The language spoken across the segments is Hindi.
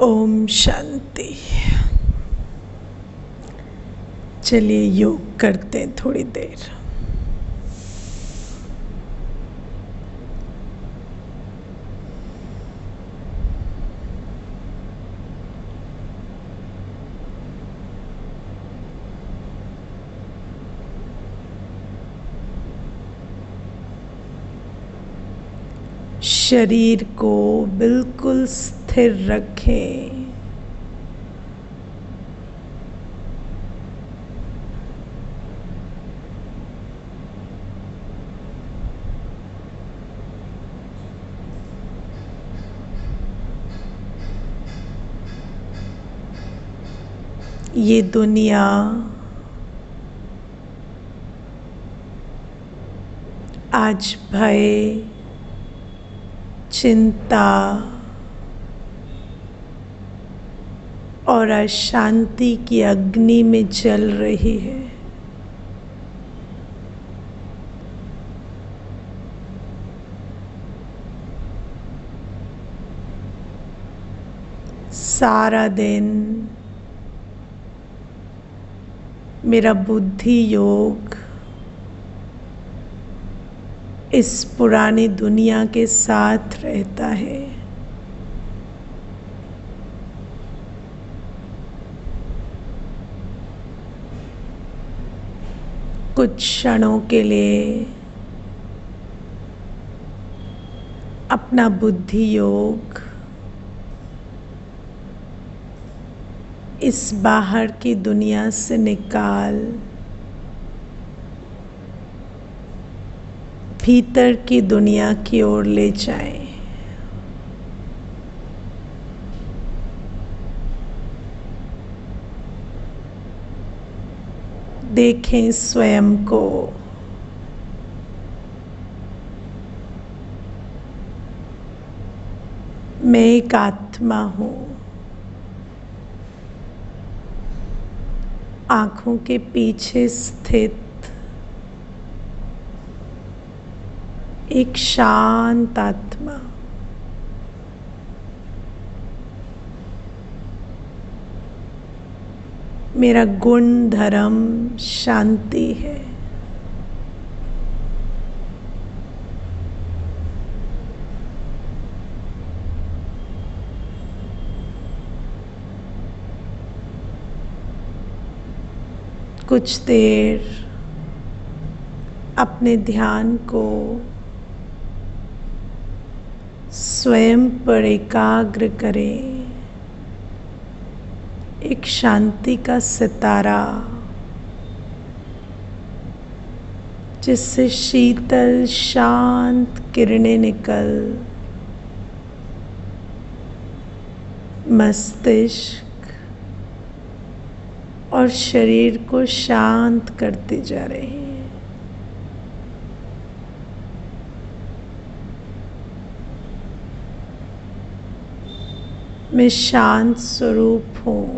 ओम शांति। चलिए योग करते हैं थोड़ी देर। शरीर को बिल्कुल स्थिर रखें। ये दुनिया आज भय, चिंता और अशांति की अग्नि में जल रही है। सारा दिन मेरा बुद्धि योग इस पुरानी दुनिया के साथ रहता है। कुछ क्षणों के लिए अपना बुद्धि योग इस बाहर की दुनिया से निकाल भीतर की दुनिया की ओर ले जाएं। देखें स्वयं को। मैं एक आत्मा हूँ। आँखों के पीछे स्थित एक शांत आत्मा। मेरा गुण धर्म शांति है। कुछ देर अपने ध्यान को स्वयं पर एकाग्र करें। एक शांति का सितारा जिससे शीतल शांत किरणें निकल मस्तिष्क और शरीर को शांत करती जा रही हैं। मैं शांत स्वरूप हूँ,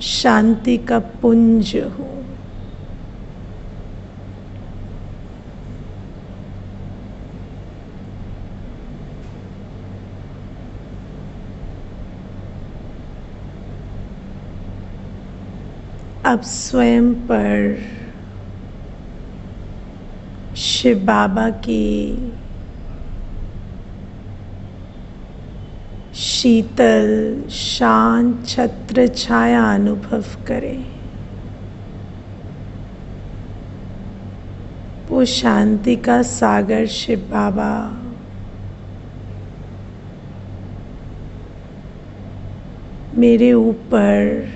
शांति का पुंज हूँ। अब स्वयं पर शिव बाबा की शीतल शांत छत्र छाया अनुभव करें। वो शांति का सागर शिव बाबा मेरे ऊपर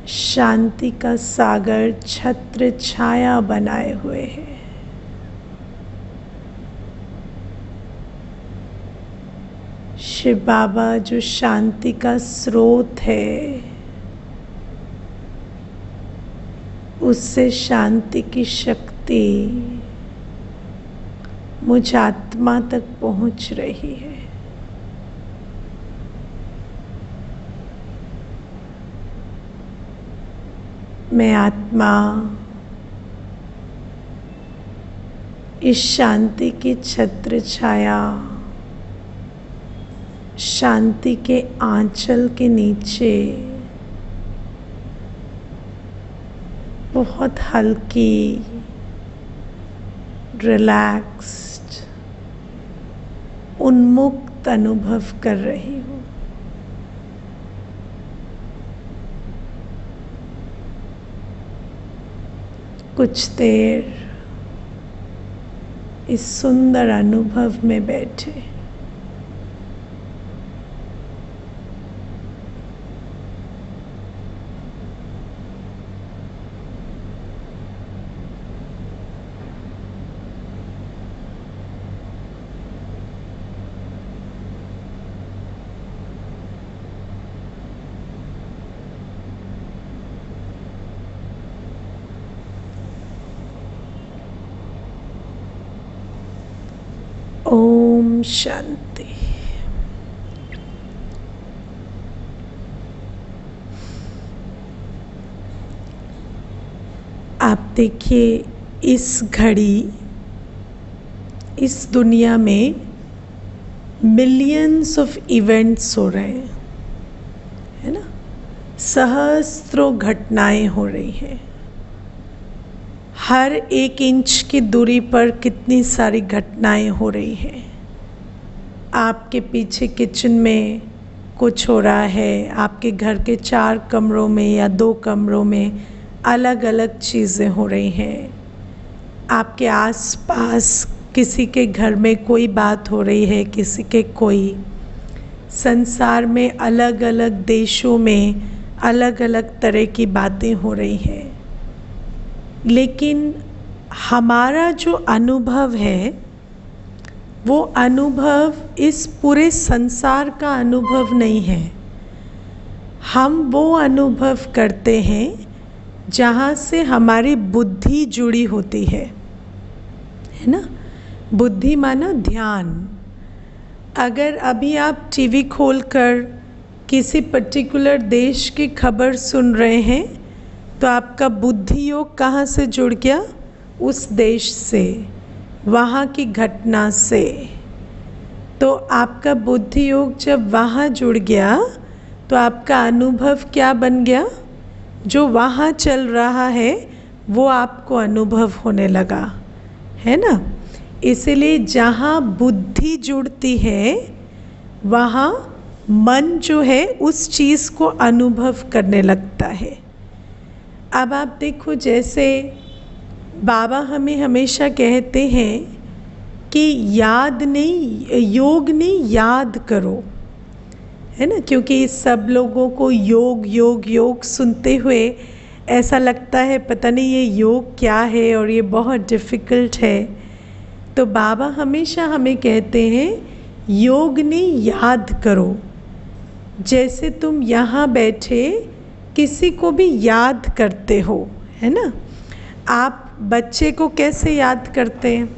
शांति का सागर छत्र छाया बनाए हुए हैं। शिव बाबा जो शांति का स्रोत है, उससे शांति की शक्ति मुझ आत्मा तक पहुंच रही है। मैं आत्मा इस शांति की छत्र छाया शांति के आंचल के नीचे बहुत हल्की, रिलैक्स्ड, उन्मुक्त अनुभव कर रही हूँ। कुछ देर इस सुंदर अनुभव में बैठे। ओम शांति। आप देखिए, इस घड़ी इस दुनिया में मिलियंस ऑफ इवेंट्स हो रहे हैं, है ना। सहस्त्रों घटनाएं हो रही हैं। हर 1 इंच की दूरी पर कितनी सारी घटनाएं हो रही हैं। आपके पीछे किचन में कुछ हो रहा है, आपके घर के 4 कमरों में या 2 कमरों में अलग अलग चीज़ें हो रही हैं। आपके आसपास किसी के घर में कोई बात हो रही है, किसी के कोई। संसार में अलग अलग देशों में अलग अलग तरह की बातें हो रही हैं। लेकिन हमारा जो अनुभव है वो अनुभव इस पूरे संसार का अनुभव नहीं है। हम वो अनुभव करते हैं जहाँ से हमारी बुद्धि जुड़ी होती है ना। बुद्धि माना ध्यान। अगर अभी आप टीवी खोलकर किसी पर्टिकुलर देश की खबर सुन रहे हैं तो आपका बुद्धि योग कहाँ से जुड़ गया? उस देश से, वहाँ की घटना से। तो आपका बुद्धि योग जब वहाँ जुड़ गया तो आपका अनुभव क्या बन गया? जो वहाँ चल रहा है वो आपको अनुभव होने लगा, है ना। इसलिए जहाँ बुद्धि जुड़ती है वहाँ मन जो है उस चीज़ को अनुभव करने लगता है। अब आप देखो, जैसे बाबा हमें हमेशा कहते हैं कि याद नहीं, योग नहीं, याद करो, है ना। क्योंकि सब लोगों को योग योग योग सुनते हुए ऐसा लगता है पता नहीं ये योग क्या है और ये बहुत डिफ़िकल्ट है। तो बाबा हमेशा हमें कहते हैं योग नहीं, याद करो। जैसे तुम यहाँ बैठे किसी को भी याद करते हो, है ना। आप बच्चे को कैसे याद करते हैं?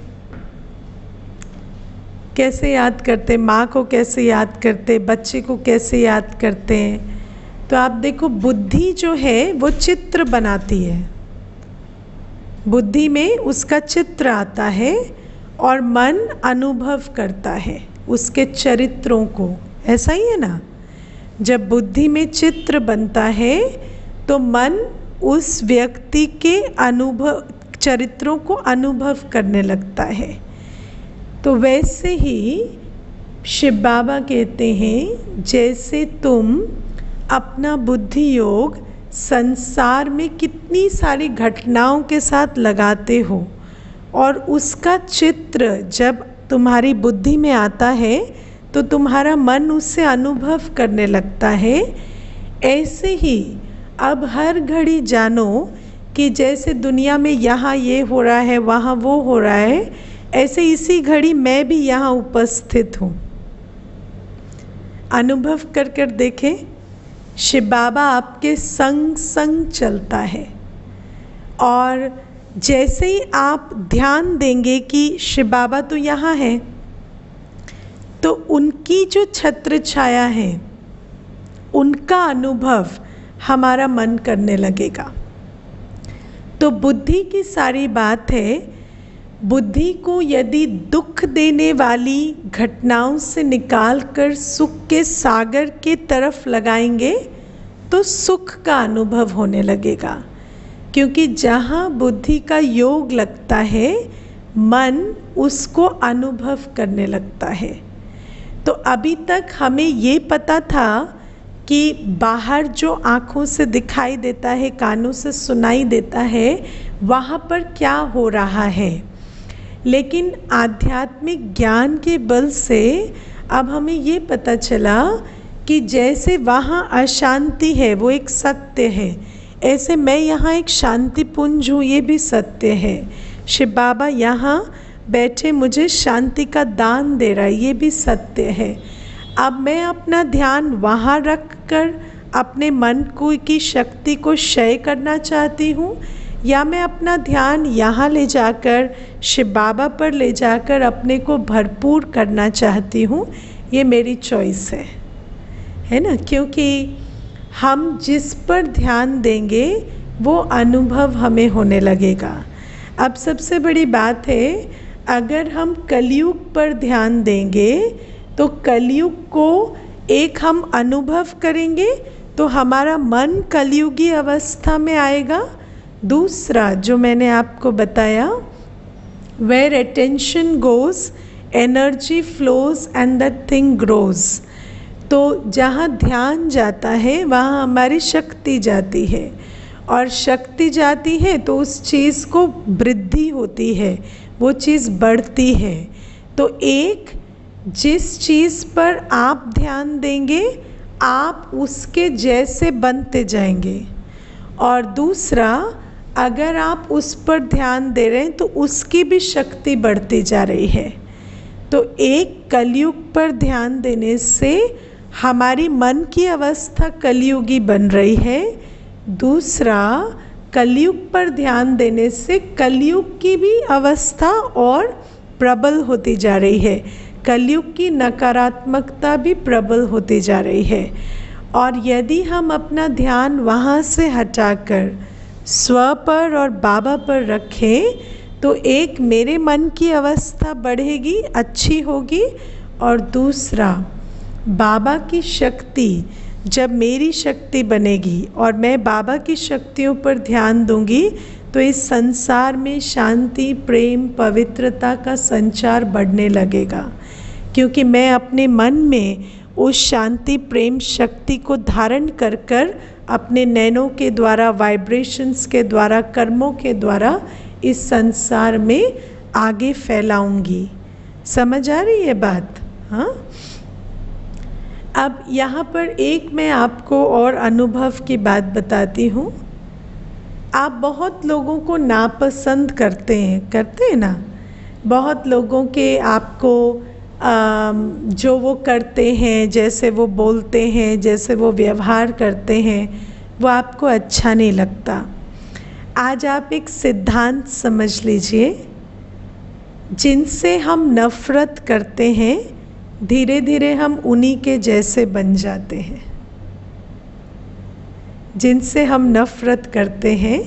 कैसे याद करते हैं? माँ को कैसे याद करते हैं? बच्चे को कैसे याद करते हैं? तो आप देखो, बुद्धि जो है वो चित्र बनाती है। बुद्धि में उसका चित्र आता है और मन अनुभव करता है उसके चरित्रों को। ऐसा ही है ना। जब बुद्धि में चित्र बनता है तो मन उस व्यक्ति के अनुभव, चरित्रों को अनुभव करने लगता है। तो वैसे ही शिव बाबा कहते हैं जैसे तुम अपना बुद्धि योग संसार में कितनी सारी घटनाओं के साथ लगाते हो और उसका चित्र जब तुम्हारी बुद्धि में आता है तो तुम्हारा मन उससे अनुभव करने लगता है। ऐसे ही अब हर घड़ी जानो कि जैसे दुनिया में यहाँ ये हो रहा है, वहाँ वो हो रहा है, ऐसे इसी घड़ी मैं भी यहाँ उपस्थित हूँ। अनुभव कर कर देखें, शिव बाबा आपके संग संग चलता है। और जैसे ही आप ध्यान देंगे कि शिव बाबा तो यहाँ है, तो उनकी जो छत्र छाया है उनका अनुभव हमारा मन करने लगेगा। तो बुद्धि की सारी बात है, बुद्धि को यदि दुख देने वाली घटनाओं से निकालकर सुख के सागर के तरफ लगाएंगे तो सुख का अनुभव होने लगेगा, क्योंकि जहाँ बुद्धि का योग लगता है मन उसको अनुभव करने लगता है। तो अभी तक हमें ये पता था कि बाहर जो आँखों से दिखाई देता है, कानों से सुनाई देता है, वहाँ पर क्या हो रहा है, लेकिन आध्यात्मिक ज्ञान के बल से अब हमें ये पता चला कि जैसे वहाँ अशांति है वो एक सत्य है, ऐसे मैं यहाँ एक शांति पुंज हूँ ये भी सत्य है। शिव बाबा यहाँ बैठे मुझे शांति का दान दे रहा है ये भी सत्य है। अब मैं अपना ध्यान वहाँ रख कर अपने मन को की शक्ति को क्षय करना चाहती हूँ, या मैं अपना ध्यान यहाँ ले जाकर शिव बाबा पर ले जाकर अपने को भरपूर करना चाहती हूँ, ये मेरी चॉइस है ना। क्योंकि हम जिस पर ध्यान देंगे वो अनुभव हमें होने लगेगा। अब सबसे बड़ी बात है, अगर हम कलयुग पर ध्यान देंगे तो कलयुग को एक हम अनुभव करेंगे तो हमारा मन कलयुगी अवस्था में आएगा। दूसरा जो मैंने आपको बताया, where attention goes energy flows and the thing grows, तो जहाँ ध्यान जाता है वहाँ हमारी शक्ति जाती है, और शक्ति जाती है तो उस चीज़ को वृद्धि होती है, वो चीज़ बढ़ती है। तो एक, जिस चीज़ पर आप ध्यान देंगे आप उसके जैसे बनते जाएंगे, और दूसरा अगर आप उस पर ध्यान दे रहे हैं तो उसकी भी शक्ति बढ़ती जा रही है। तो एक, कलयुग पर ध्यान देने से हमारी मन की अवस्था कलयुगी बन रही है। दूसरा, कलयुग पर ध्यान देने से कलयुग की भी अवस्था और प्रबल होती जा रही है, कलयुग की नकारात्मकता भी प्रबल होती जा रही है। और यदि हम अपना ध्यान वहाँ से हटाकर स्व पर और बाबा पर रखें तो एक, मेरे मन की अवस्था बढ़ेगी, अच्छी होगी, और दूसरा बाबा की शक्ति जब मेरी शक्ति बनेगी और मैं बाबा की शक्तियों पर ध्यान दूंगी तो इस संसार में शांति, प्रेम, पवित्रता का संचार बढ़ने लगेगा, क्योंकि मैं अपने मन में उस शांति, प्रेम, शक्ति को धारण कर कर अपने नैनों के द्वारा, वाइब्रेशंस के द्वारा, कर्मों के द्वारा इस संसार में आगे फैलाऊंगी। समझ आ रही है बात? हाँ। अब यहाँ पर एक मैं आपको और अनुभव की बात बताती हूँ। आप बहुत लोगों को नापसंद करते हैं ना, बहुत लोगों के आपको जो वो करते हैं, जैसे वो बोलते हैं, जैसे वो व्यवहार करते हैं, वो आपको अच्छा नहीं लगता। आज आप एक सिद्धांत समझ लीजिए, जिनसे हम नफ़रत करते हैं धीरे धीरे हम उन्हीं के जैसे बन जाते हैं। जिनसे हम नफ़रत करते हैं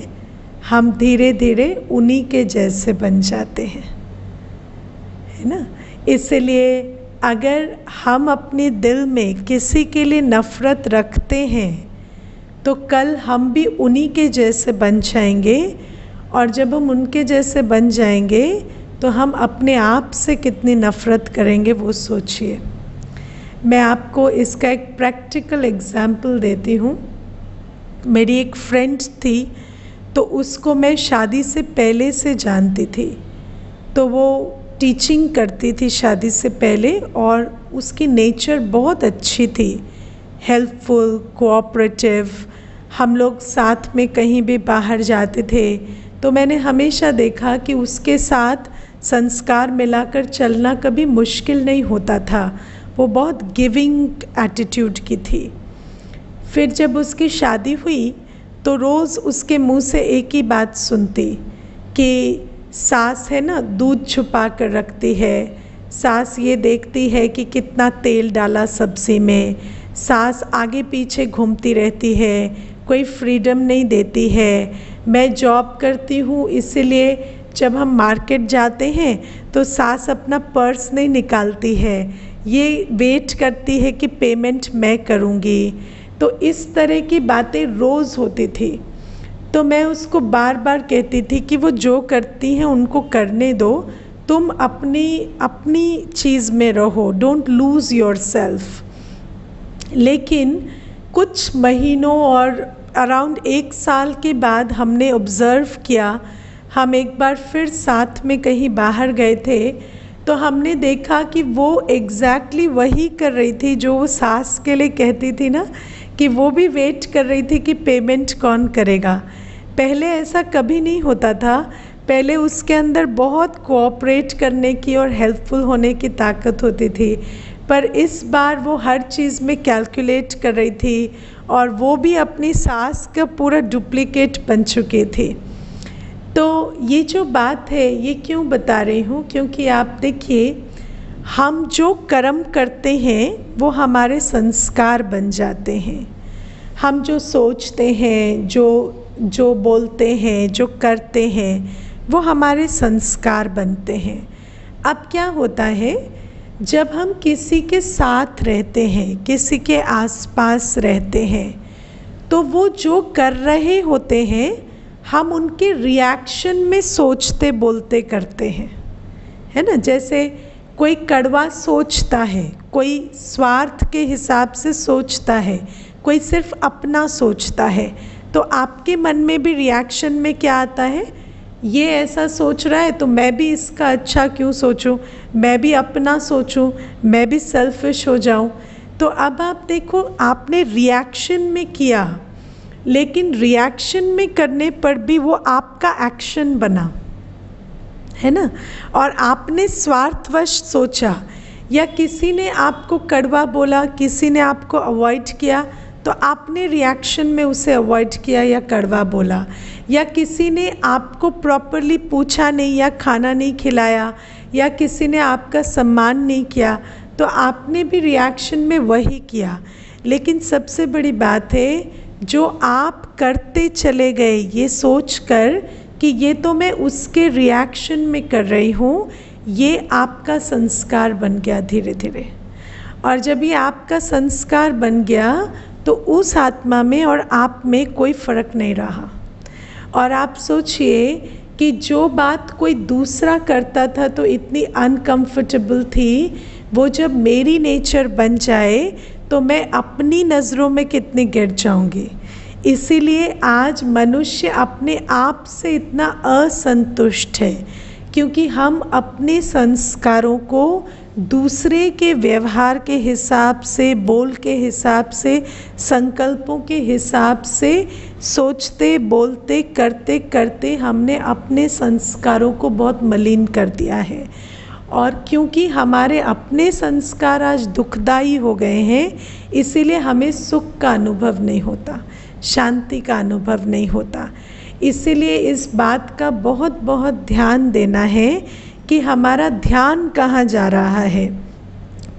हम धीरे धीरे उन्हीं के जैसे बन जाते हैं, है ना। इसलिए अगर हम अपने दिल में किसी के लिए नफ़रत रखते हैं तो कल हम भी उन्हीं के जैसे बन जाएंगे, और जब हम उनके जैसे बन जाएंगे तो हम अपने आप से कितनी नफ़रत करेंगे वो सोचिए। मैं आपको इसका एक प्रैक्टिकल एग्जाम्पल देती हूँ। मेरी एक फ्रेंड थी, तो उसको मैं शादी से पहले से जानती थी। तो वो टीचिंग करती थी शादी से पहले, और उसकी नेचर बहुत अच्छी थी, हेल्पफुल, कोऑपरेटिव। हम लोग साथ में कहीं भी बाहर जाते थे तो मैंने हमेशा देखा कि उसके साथ संस्कार मिलाकर चलना कभी मुश्किल नहीं होता था। वो बहुत गिविंग एटीट्यूड की थी। फिर जब उसकी शादी हुई तो रोज़ उसके मुंह से एक ही बात सुनती कि सास है ना दूध छुपा कर रखती है, सास ये देखती है कि कितना तेल डाला सब्ज़ी में, सास आगे पीछे घूमती रहती है, कोई फ्रीडम नहीं देती है, मैं जॉब करती हूँ इसीलिए जब हम मार्केट जाते हैं तो सास अपना पर्स नहीं निकालती है, ये वेट करती है कि पेमेंट मैं करूँगी। तो इस तरह की बातें रोज़ होती थी। तो मैं उसको बार बार कहती थी कि वो जो करती हैं उनको करने दो, तुम अपनी चीज़ में रहो, डोंट लूज़ योर सेल्फ। लेकिन कुछ महीनों और अराउंड 1 साल के बाद हमने ऑब्ज़र्व किया, हम एक बार फिर साथ में कहीं बाहर गए थे, तो हमने देखा कि वो एग्जैक्टली वही कर रही थी जो वो सास के लिए कहती थी ना, कि वो भी वेट कर रही थी कि पेमेंट कौन करेगा। पहले ऐसा कभी नहीं होता था, पहले उसके अंदर बहुत कोऑपरेट करने की और हेल्पफुल होने की ताकत होती थी, पर इस बार वो हर चीज़ में कैलकुलेट कर रही थी और वो भी अपनी सास का पूरा डुप्लीकेट बन चुकी थी। तो ये जो बात है ये क्यों बता रही हूँ, क्योंकि आप देखिए, हम जो कर्म करते हैं वो हमारे संस्कार बन जाते हैं। हम जो सोचते हैं, जो बोलते हैं, जो करते हैं, वो हमारे संस्कार बनते हैं। अब क्या होता है, जब हम किसी के साथ रहते हैं, किसी के आसपास रहते हैं, तो वो जो कर रहे होते हैं हम उनके रिएक्शन में सोचते बोलते करते हैं, है ना। जैसे कोई कड़वा सोचता है, कोई स्वार्थ के हिसाब से सोचता है, कोई सिर्फ अपना सोचता है, तो आपके मन में भी रिएक्शन में क्या आता है, ये ऐसा सोच रहा है तो मैं भी इसका अच्छा क्यों सोचूं, मैं भी अपना सोचूं, मैं भी सेल्फिश हो जाऊं। तो अब आप देखो, आपने रिएक्शन में किया, लेकिन रिएक्शन में करने पर भी वो आपका एक्शन बना, है ना। और आपने स्वार्थवश सोचा, या किसी ने आपको कड़वा बोला, किसी ने आपको अवॉइड किया, तो आपने रिएक्शन में उसे अवॉइड किया या कड़वा बोला, या किसी ने आपको प्रॉपरली पूछा नहीं या खाना नहीं खिलाया, या किसी ने आपका सम्मान नहीं किया, तो आपने भी रिएक्शन में वही किया। लेकिन सबसे बड़ी बात है, जो आप करते चले गए ये सोचकर कि ये तो मैं उसके रिएक्शन में कर रही हूँ, ये आपका संस्कार बन गया धीरे धीरे। और जब ये आपका संस्कार बन गया तो उस आत्मा में और आप में कोई फ़र्क नहीं रहा। और आप सोचिए कि जो बात कोई दूसरा करता था तो इतनी अनकंफर्टेबल थी, वो जब मेरी नेचर बन जाए तो मैं अपनी नज़रों में कितनी गिर जाऊंगी। इसीलिए आज मनुष्य अपने आप से इतना असंतुष्ट है, क्योंकि हम अपने संस्कारों को दूसरे के व्यवहार के हिसाब से, बोल के हिसाब से, संकल्पों के हिसाब से सोचते बोलते करते करते हमने अपने संस्कारों को बहुत मलिन कर दिया है। और क्योंकि हमारे अपने संस्कार आज दुखदायी हो गए हैं, इसीलिए हमें सुख का अनुभव नहीं होता, शांति का अनुभव नहीं होता। इसीलिए इस बात का बहुत बहुत ध्यान देना है कि हमारा ध्यान कहाँ जा रहा है।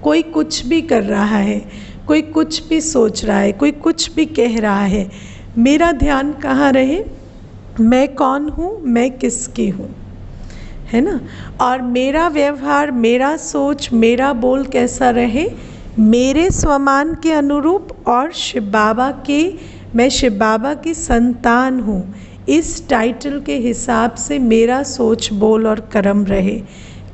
कोई कुछ भी कर रहा है, कोई कुछ भी सोच रहा है, कोई कुछ भी कह रहा है, मेरा ध्यान कहाँ रहे, मैं कौन हूँ, मैं किसकी हूँ, है ना। और मेरा व्यवहार, मेरा सोच, मेरा बोल कैसा रहे, मेरे स्वमान के अनुरूप, और शिव बाबा के, मैं शिव बाबा की संतान हूँ, इस टाइटल के हिसाब से मेरा सोच बोल और कर्म रहे।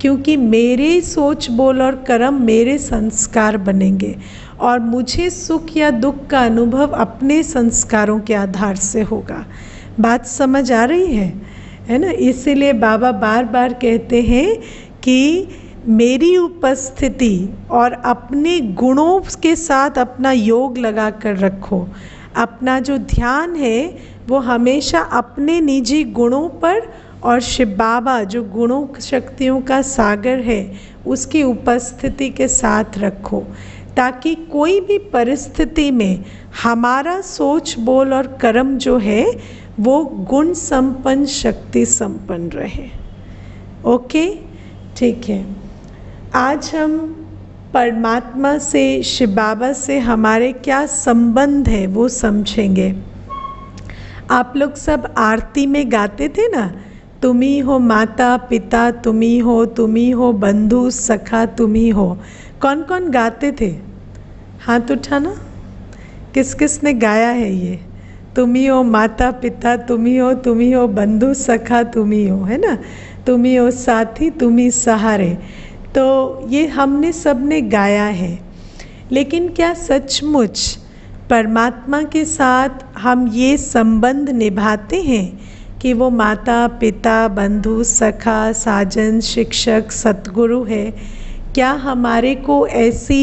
क्योंकि मेरे सोच बोल और कर्म मेरे संस्कार बनेंगे, और मुझे सुख या दुख का अनुभव अपने संस्कारों के आधार से होगा। बात समझ आ रही है ना। इसीलिए बाबा बार बार कहते हैं कि मेरी उपस्थिति और अपने गुणों के साथ अपना योग लगा कर रखो। अपना जो ध्यान है वो हमेशा अपने निजी गुणों पर, और शिव बाबा जो गुणों शक्तियों का सागर है उसकी उपस्थिति के साथ रखो, ताकि कोई भी परिस्थिति में हमारा सोच बोल और कर्म जो है वो गुण संपन्न, शक्ति संपन्न रहे। ओके, ठीक है। आज हम परमात्मा से, शिव बाबा से हमारे क्या संबंध है वो समझेंगे। आप लोग सब आरती में गाते थे ना, तुम ही हो माता पिता, तुम ही हो बंधु सखा, तुम ही हो। कौन कौन गाते थे? हाथ उठाना। किस किस ने गाया है ये? तुम ही हो माता पिता, तुम ही हो बंधु सखा, तुम ही हो, है ना? तुम ही हो साथी, तुम ही सहारे। तो ये हमने सब ने गाया है। लेकिन क्या सचमुच परमात्मा के साथ हम ये संबंध निभाते हैं कि वो माता पिता बंधु सखा साजन शिक्षक सतगुरु है? क्या हमारे को ऐसी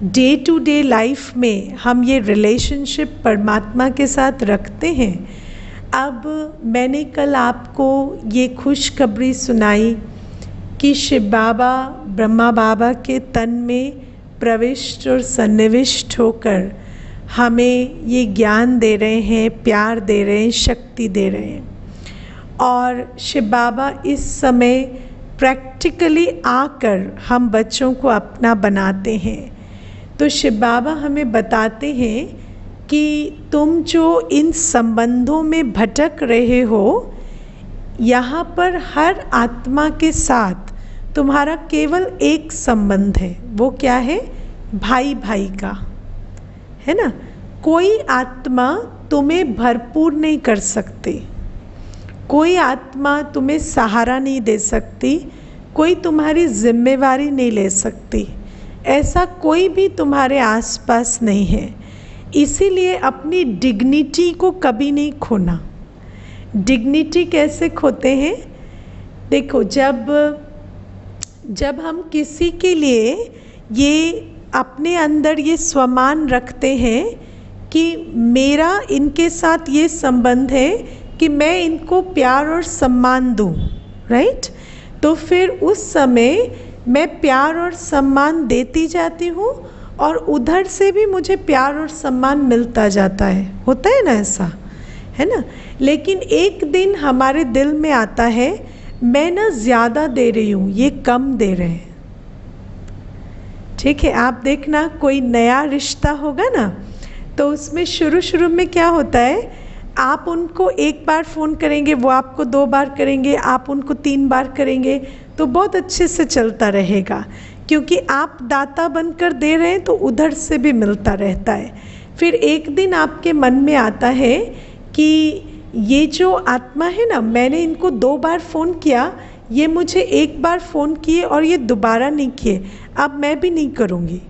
डे टू डे लाइफ में हम ये रिलेशनशिप परमात्मा के साथ रखते हैं? अब मैंने कल आपको ये खुशखबरी सुनाई कि शिव बाबा ब्रह्मा बाबा के तन में प्रविष्ट और सन्निविष्ट होकर हमें ये ज्ञान दे रहे हैं, प्यार दे रहे हैं, शक्ति दे रहे हैं। और शिव बाबा इस समय प्रैक्टिकली आकर हम बच्चों को अपना बनाते हैं। तो शिव बाबा हमें बताते हैं कि तुम जो इन संबंधों में भटक रहे हो, यहाँ पर हर आत्मा के साथ तुम्हारा केवल एक संबंध है। वो क्या है? भाई भाई का, है ना? कोई आत्मा तुम्हें भरपूर नहीं कर सकती, कोई आत्मा तुम्हें सहारा नहीं दे सकती, कोई तुम्हारी जिम्मेवारी नहीं ले सकती। ऐसा कोई भी तुम्हारे आसपास नहीं है। इसीलिए अपनी डिग्निटी को कभी नहीं खोना। डिग्निटी कैसे खोते हैं? देखो, जब हम किसी के लिए ये अपने अंदर ये स्वमान रखते हैं कि मेरा इनके साथ ये संबंध है कि मैं इनको प्यार और सम्मान दूं, राइट? तो फिर उस समय मैं प्यार और सम्मान देती जाती हूँ और उधर से भी मुझे प्यार और सम्मान मिलता जाता है। होता है ना ऐसा, है ना? लेकिन एक दिन हमारे दिल में आता है, मैं ना ज़्यादा दे रही हूँ, ये कम दे रहे हैं। ठीक है, आप देखना कोई नया रिश्ता होगा ना, तो उसमें शुरू में क्या होता है, आप उनको एक बार फ़ोन करेंगे, वो आपको 2 बार करेंगे, आप उनको 3 बार करेंगे, तो बहुत अच्छे से चलता रहेगा, क्योंकि आप दाता बनकर दे रहे हैं तो उधर से भी मिलता रहता है। फिर एक दिन आपके मन में आता है कि ये जो आत्मा है ना, मैंने इनको 2 बार फ़ोन किया, ये मुझे 1 बार फ़ोन किए और ये दोबारा नहीं किए, अब मैं भी नहीं करूँगी।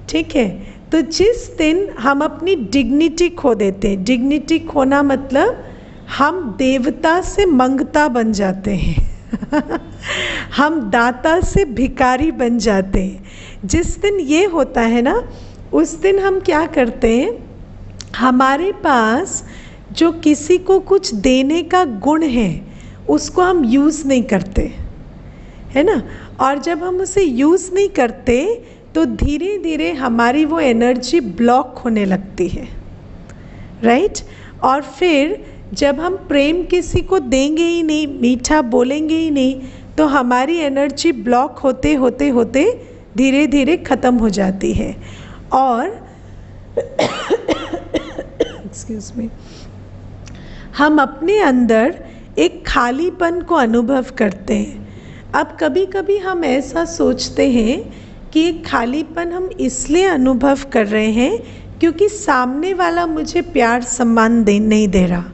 ठीक है, तो जिस दिन हम अपनी डिग्निटी खो देते हैं, डिग्निटी खोना मतलब हम देवता से मंगता बन जाते हैं हम दाता से भिखारी बन जाते हैं। जिस दिन ये होता है ना, उस दिन हम क्या करते हैं, हमारे पास जो किसी को कुछ देने का गुण है उसको हम यूज़ नहीं करते, है ना? और जब हम उसे यूज़ नहीं करते तो धीरे धीरे हमारी वो एनर्जी ब्लॉक होने लगती है, राइट? और फिर जब हम प्रेम किसी को देंगे ही नहीं, मीठा बोलेंगे ही नहीं, तो हमारी एनर्जी ब्लॉक होते होते होते धीरे धीरे ख़त्म हो जाती है। और एक्सक्यूज़ मी, हम अपने अंदर एक खालीपन को अनुभव करते हैं। अब कभी कभी हम ऐसा सोचते हैं कि ये खालीपन हम इसलिए अनुभव कर रहे हैं क्योंकि सामने वाला मुझे प्यार सम्मान नहीं दे रहा,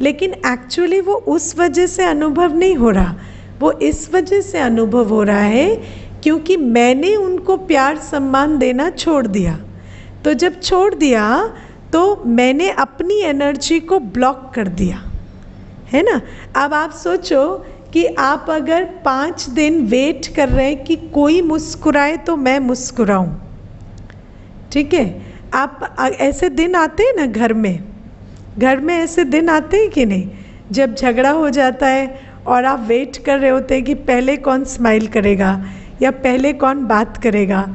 लेकिन एक्चुअली वो उस वजह से अनुभव नहीं हो रहा, वो इस वजह से अनुभव हो रहा है क्योंकि मैंने उनको प्यार सम्मान देना छोड़ दिया। तो जब छोड़ दिया तो मैंने अपनी एनर्जी को ब्लॉक कर दिया, है ना? अब आप सोचो कि आप अगर 5 दिन वेट कर रहे हैं कि कोई मुस्कुराए तो मैं मुस्कुराऊं, ठीक है? आप ऐसे दिन आते हैं ना घर में ऐसे दिन आते हैं कि नहीं, जब झगड़ा हो जाता है और आप वेट कर रहे होते हैं कि पहले कौन स्माइल करेगा या पहले कौन बात करेगा।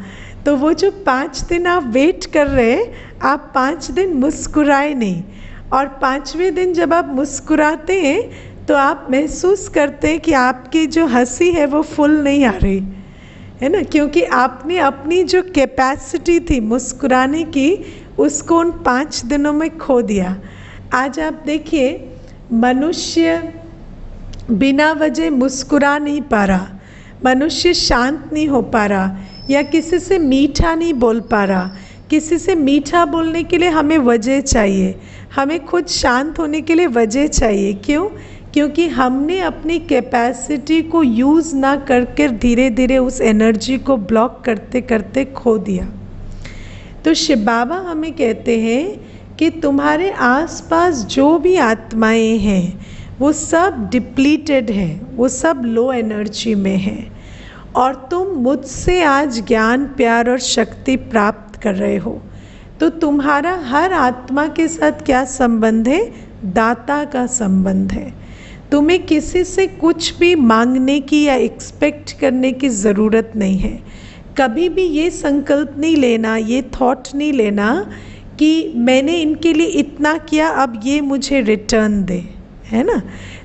तो वो जो 5 दिन आप वेट कर रहे हैं, आप 5 दिन मुस्कुराए नहीं, और 5वें दिन जब आप मुस्कुराते हैं तो आप महसूस करते हैं कि आपकी जो हंसी है वो फुल नहीं आ रही, है ना? क्योंकि आपने अपनी जो कैपेसिटी थी मुस्कुराने की, उसको उन 5 दिनों में खो दिया। आज आप देखिए, बिना वजह मुस्कुरा नहीं पा रहा, मनुष्य शांत नहीं हो पा रहा, या किसी से मीठा नहीं बोल पा रहा। किसी से मीठा बोलने के लिए हमें वजह चाहिए, हमें खुद शांत होने के लिए वजह चाहिए। क्यों? क्योंकि हमने अपनी कैपेसिटी को यूज़ ना करके धीरे धीरे उस एनर्जी को ब्लॉक करते करते खो दिया। तो शिव बाबा हमें कहते हैं कि तुम्हारे आसपास जो भी आत्माएं हैं वो सब डिप्लीटेड हैं, वो सब लो एनर्जी में हैं, और तुम मुझसे आज ज्ञान, प्यार और शक्ति प्राप्त कर रहे हो। तो तुम्हारा हर आत्मा के साथ क्या संबंध है? दाता का संबंध है। तुम्हें किसी से कुछ भी मांगने की या एक्सपेक्ट करने की ज़रूरत नहीं है। कभी भी ये संकल्प नहीं लेना, ये थॉट नहीं लेना कि मैंने इनके लिए इतना किया, अब ये मुझे रिटर्न दे, है ना।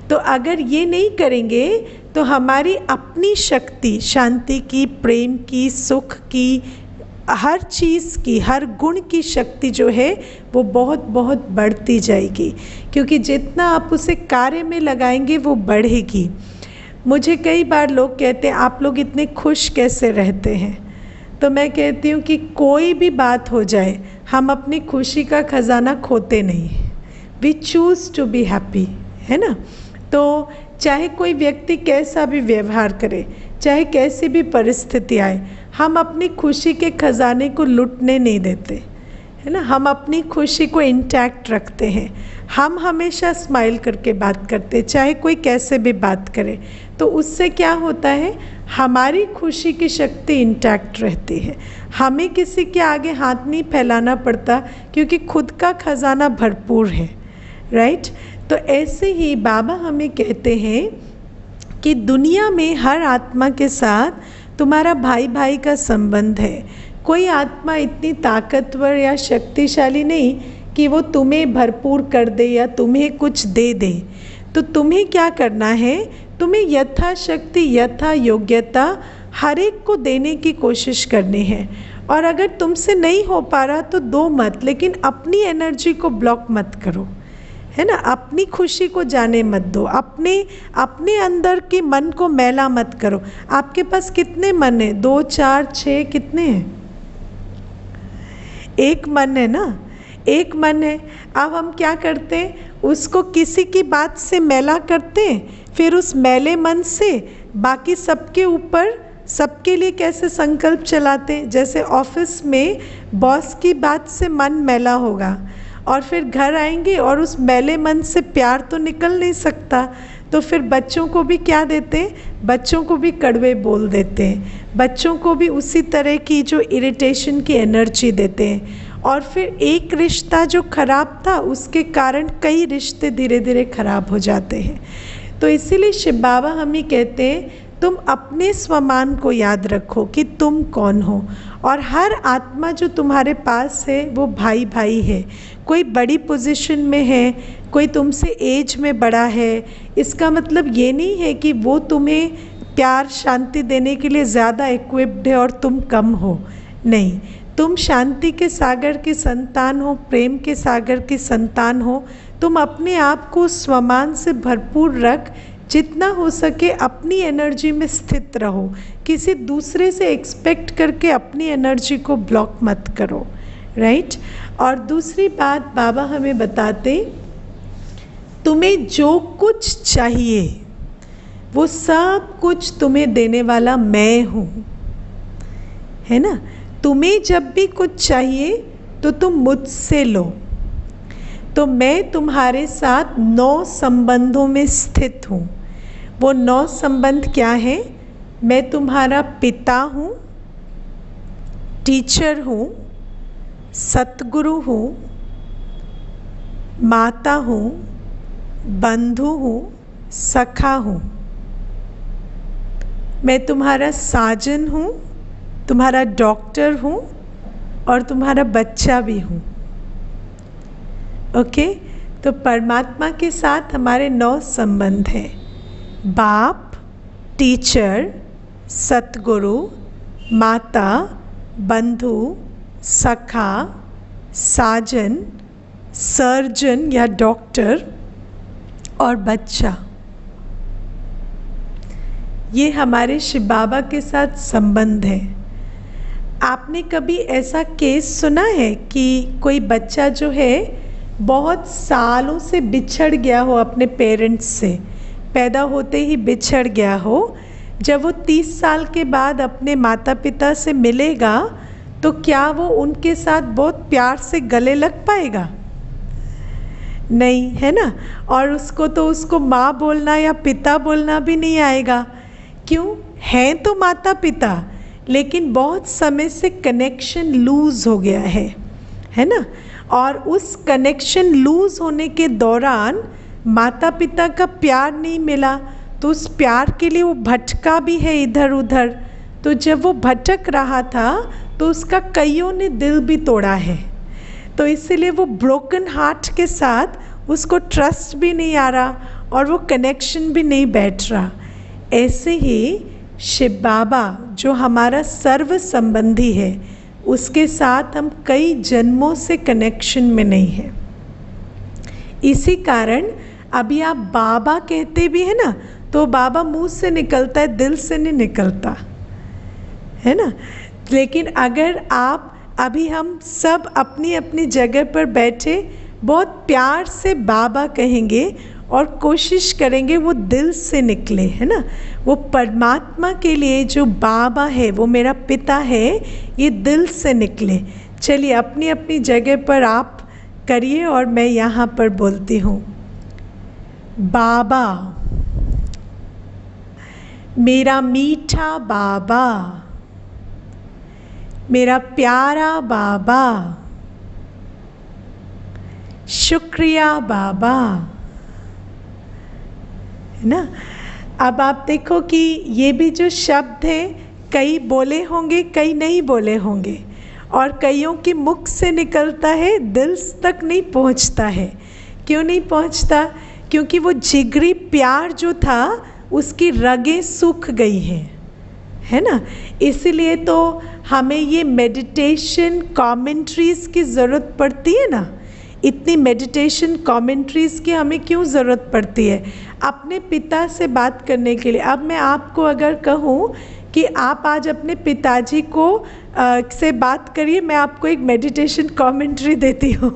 तो अगर ये नहीं करेंगे तो हमारी अपनी शक्ति, शांति की, प्रेम की, सुख की, हर चीज़ की, हर गुण की शक्ति जो है वो बहुत बहुत बढ़ती जाएगी, क्योंकि जितना आप उसे कार्य में लगाएंगे वो बढ़ेगी। मुझे कई बार लोग कहते हैं आप लोग इतने खुश कैसे रहते हैं? तो मैं कहती हूँ कि कोई भी बात हो जाए हम अपनी खुशी का खजाना खोते नहीं, we choose to be happy, है ना। तो चाहे कोई व्यक्ति कैसा भी व्यवहार करे, चाहे कैसी भी परिस्थिति आए, हम अपनी खुशी के खजाने को लुटने नहीं देते, है ना। हम अपनी खुशी को इंटैक्ट रखते हैं, हम हमेशा स्माइल करके बात करते, चाहे कोई कैसे भी बात करे। तो उससे क्या होता है, हमारी खुशी की शक्ति इंटैक्ट रहती है, हमें किसी के आगे हाथ नहीं फैलाना पड़ता, क्योंकि खुद का खजाना भरपूर है, राइट। तो ऐसे ही बाबा हमें कहते हैं कि दुनिया में हर आत्मा के साथ तुम्हारा भाई भाई का संबंध है। कोई आत्मा इतनी ताकतवर या शक्तिशाली नहीं कि वो तुम्हें भरपूर कर दे या तुम्हें कुछ दे दे। तो तुम्हें क्या करना है, तुम्हें यथाशक्ति, यथा योग्यता हर एक को देने की कोशिश करनी है। और अगर तुमसे नहीं हो पा रहा तो दो मत, लेकिन अपनी एनर्जी को ब्लॉक मत करो, है ना। अपनी खुशी को जाने मत दो, अपने अंदर के मन को मैला मत करो। आपके पास कितने मन है? 2, 4, 6 कितने हैं? एक मन है ना, एक मन है। अब हम क्या करते हैं, उसको किसी की बात से मैला करते हैं, फिर उस मैले मन से बाकी सबके ऊपर, सबके लिए कैसे संकल्प चलाते हैं। जैसे ऑफिस में बॉस की बात से मन मैला होगा, और फिर घर आएंगे और उस मैले मन से प्यार तो निकल नहीं सकता, तो फिर बच्चों को भी क्या देते हैं, बच्चों को भी कड़वे बोल देते हैं, बच्चों को भी उसी तरह की जो इरिटेशन की एनर्जी देते हैं। और फिर एक रिश्ता जो खराब था उसके कारण कई रिश्ते धीरे धीरे खराब हो जाते हैं। तो इसीलिए शिव बाबा हमें कहते हैं तुम अपने स्वमान को याद रखो कि तुम कौन हो, और हर आत्मा जो तुम्हारे पास है वो भाई भाई है। कोई बड़ी पोजीशन में है, कोई तुमसे एज में बड़ा है, इसका मतलब ये नहीं है कि वो तुम्हें प्यार, शांति देने के लिए ज़्यादा इक्विप्ड है और तुम कम हो। नहीं, तुम शांति के सागर की संतान हो, प्रेम के सागर की संतान हो। तुम अपने आप को स्वमान से भरपूर रख, जितना हो सके अपनी एनर्जी में स्थित रहो। किसी दूसरे से एक्सपेक्ट करके अपनी एनर्जी को ब्लॉक मत करो, राइट। और दूसरी बात बाबा हमें बताते, तुम्हें जो कुछ चाहिए वो सब कुछ तुम्हें देने वाला मैं हूँ, है ना। तुम्हें जब भी कुछ चाहिए तो तुम मुझसे लो। तो मैं तुम्हारे साथ 9 संबंधों में स्थित हूँ। वो 9 संबंध क्या है? मैं तुम्हारा पिता हूँ, टीचर हूँ, सतगुरु हूँ, माता हूँ, बंधु हूँ, सखा हूँ। मैं तुम्हारा साजन हूँ, तुम्हारा डॉक्टर हूँ, और तुम्हारा बच्चा भी हूँ। ओके। तो परमात्मा के साथ हमारे 9 संबंध हैं। बाप, टीचर, सतगुरु, माता, बंधु, सखा, साजन, सर्जन या डॉक्टर, और बच्चा। ये हमारे शिव बाबा के साथ संबंध है। आपने कभी ऐसा केस सुना है कि कोई बच्चा जो है बहुत सालों से बिछड़ गया हो अपने पेरेंट्स से, पैदा होते ही बिछड़ गया हो, जब वो 30 साल के बाद अपने माता पिता से मिलेगा तो क्या वो उनके साथ बहुत प्यार से गले लग पाएगा? नहीं, है ना। और उसको तो उसको माँ बोलना या पिता बोलना भी नहीं आएगा। क्यों? हैं तो माता पिता, लेकिन बहुत समय से कनेक्शन लूज़ हो गया है ना। और उस कनेक्शन लूज़ होने के दौरान माता पिता का प्यार नहीं मिला, तो उस प्यार के लिए वो भटका भी है इधर उधर। तो जब वो भटक रहा था तो उसका कईयों ने दिल भी तोड़ा है, तो इसीलिए वो ब्रोकन हार्ट के साथ उसको ट्रस्ट भी नहीं आ रहा और वो कनेक्शन भी नहीं बैठ रहा। ऐसे ही शिव बाबा जो हमारा सर्व संबंधी है, उसके साथ हम कई जन्मों से कनेक्शन में नहीं है। इसी कारण अभी आप बाबा कहते भी है ना, तो बाबा मुंह से निकलता है, दिल से नहीं निकलता, है ना। लेकिन अगर आप अभी हम सब अपनी अपनी जगह पर बैठे बहुत प्यार से बाबा कहेंगे और कोशिश करेंगे वो दिल से निकले, है ना। वो परमात्मा के लिए जो बाबा है, वो मेरा पिता है, ये दिल से निकले। चलिए अपनी अपनी जगह पर आप करिए और मैं यहाँ पर बोलती हूँ। बाबा, मेरा मीठा बाबा, मेरा प्यारा बाबा, शुक्रिया बाबा, है ना। अब आप देखो कि ये भी जो शब्द हैं, कई बोले होंगे, कई नहीं बोले होंगे, और कईयों के मुख से निकलता है, दिल तक नहीं पहुंचता है। क्यों नहीं पहुंचता? क्योंकि वो जिगरी प्यार जो था उसकी रगें सूख गई हैं, है ना। इसीलिए तो हमें ये मेडिटेशन कमेंट्रीज़ की ज़रूरत पड़ती है ना। इतनी मेडिटेशन कमेंट्रीज़ की हमें क्यों ज़रूरत पड़ती है? अपने पिता से बात करने के लिए। अब मैं आपको अगर कहूँ कि आप आज अपने पिताजी को से बात करिए, मैं आपको एक मेडिटेशन कमेंट्री देती हूँ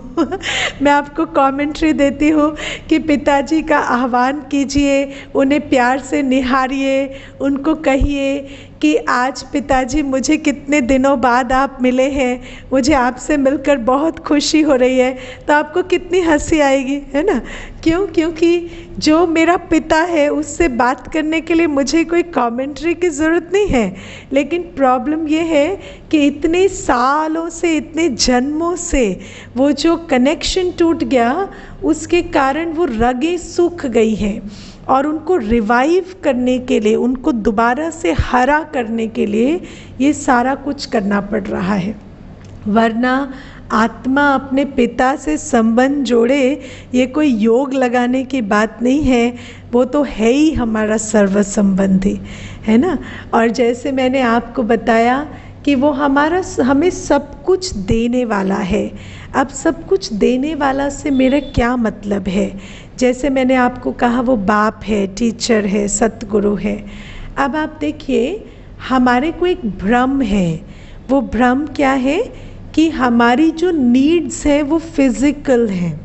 मैं आपको कमेंट्री देती हूँ कि पिताजी का आह्वान कीजिए, उन्हें प्यार से निहारिए, उनको कहिए कि आज पिताजी मुझे कितने दिनों बाद आप मिले हैं, मुझे आपसे मिलकर बहुत खुशी हो रही है। तो आपको कितनी हंसी आएगी, है ना। क्यों? क्योंकि जो मेरा पिता है उससे बात करने के लिए मुझे कोई कमेंट्री की ज़रूरत नहीं है। लेकिन प्रॉब्लम ये है कि इतने सालों से, इतने जन्मों से वो जो कनेक्शन टूट गया, उसके कारण वो रगें सूख गई हैं, और उनको रिवाइव करने के लिए, उनको दोबारा से हरा करने के लिए ये सारा कुछ करना पड़ रहा है। वरना आत्मा अपने पिता से संबंध जोड़े, ये कोई योग लगाने की बात नहीं है, वो तो है ही हमारा सर्व संबंधी, है ना। और जैसे मैंने आपको बताया कि वो हमें सब कुछ देने वाला है। अब सब कुछ देने वाला से मेरा क्या मतलब है? जैसे मैंने आपको कहा वो बाप है, टीचर है, सतगुरु है। अब आप देखिए, हमारे को एक भ्रम है। वो भ्रम क्या है कि हमारी जो नीड्स है वो फिज़िकल हैं,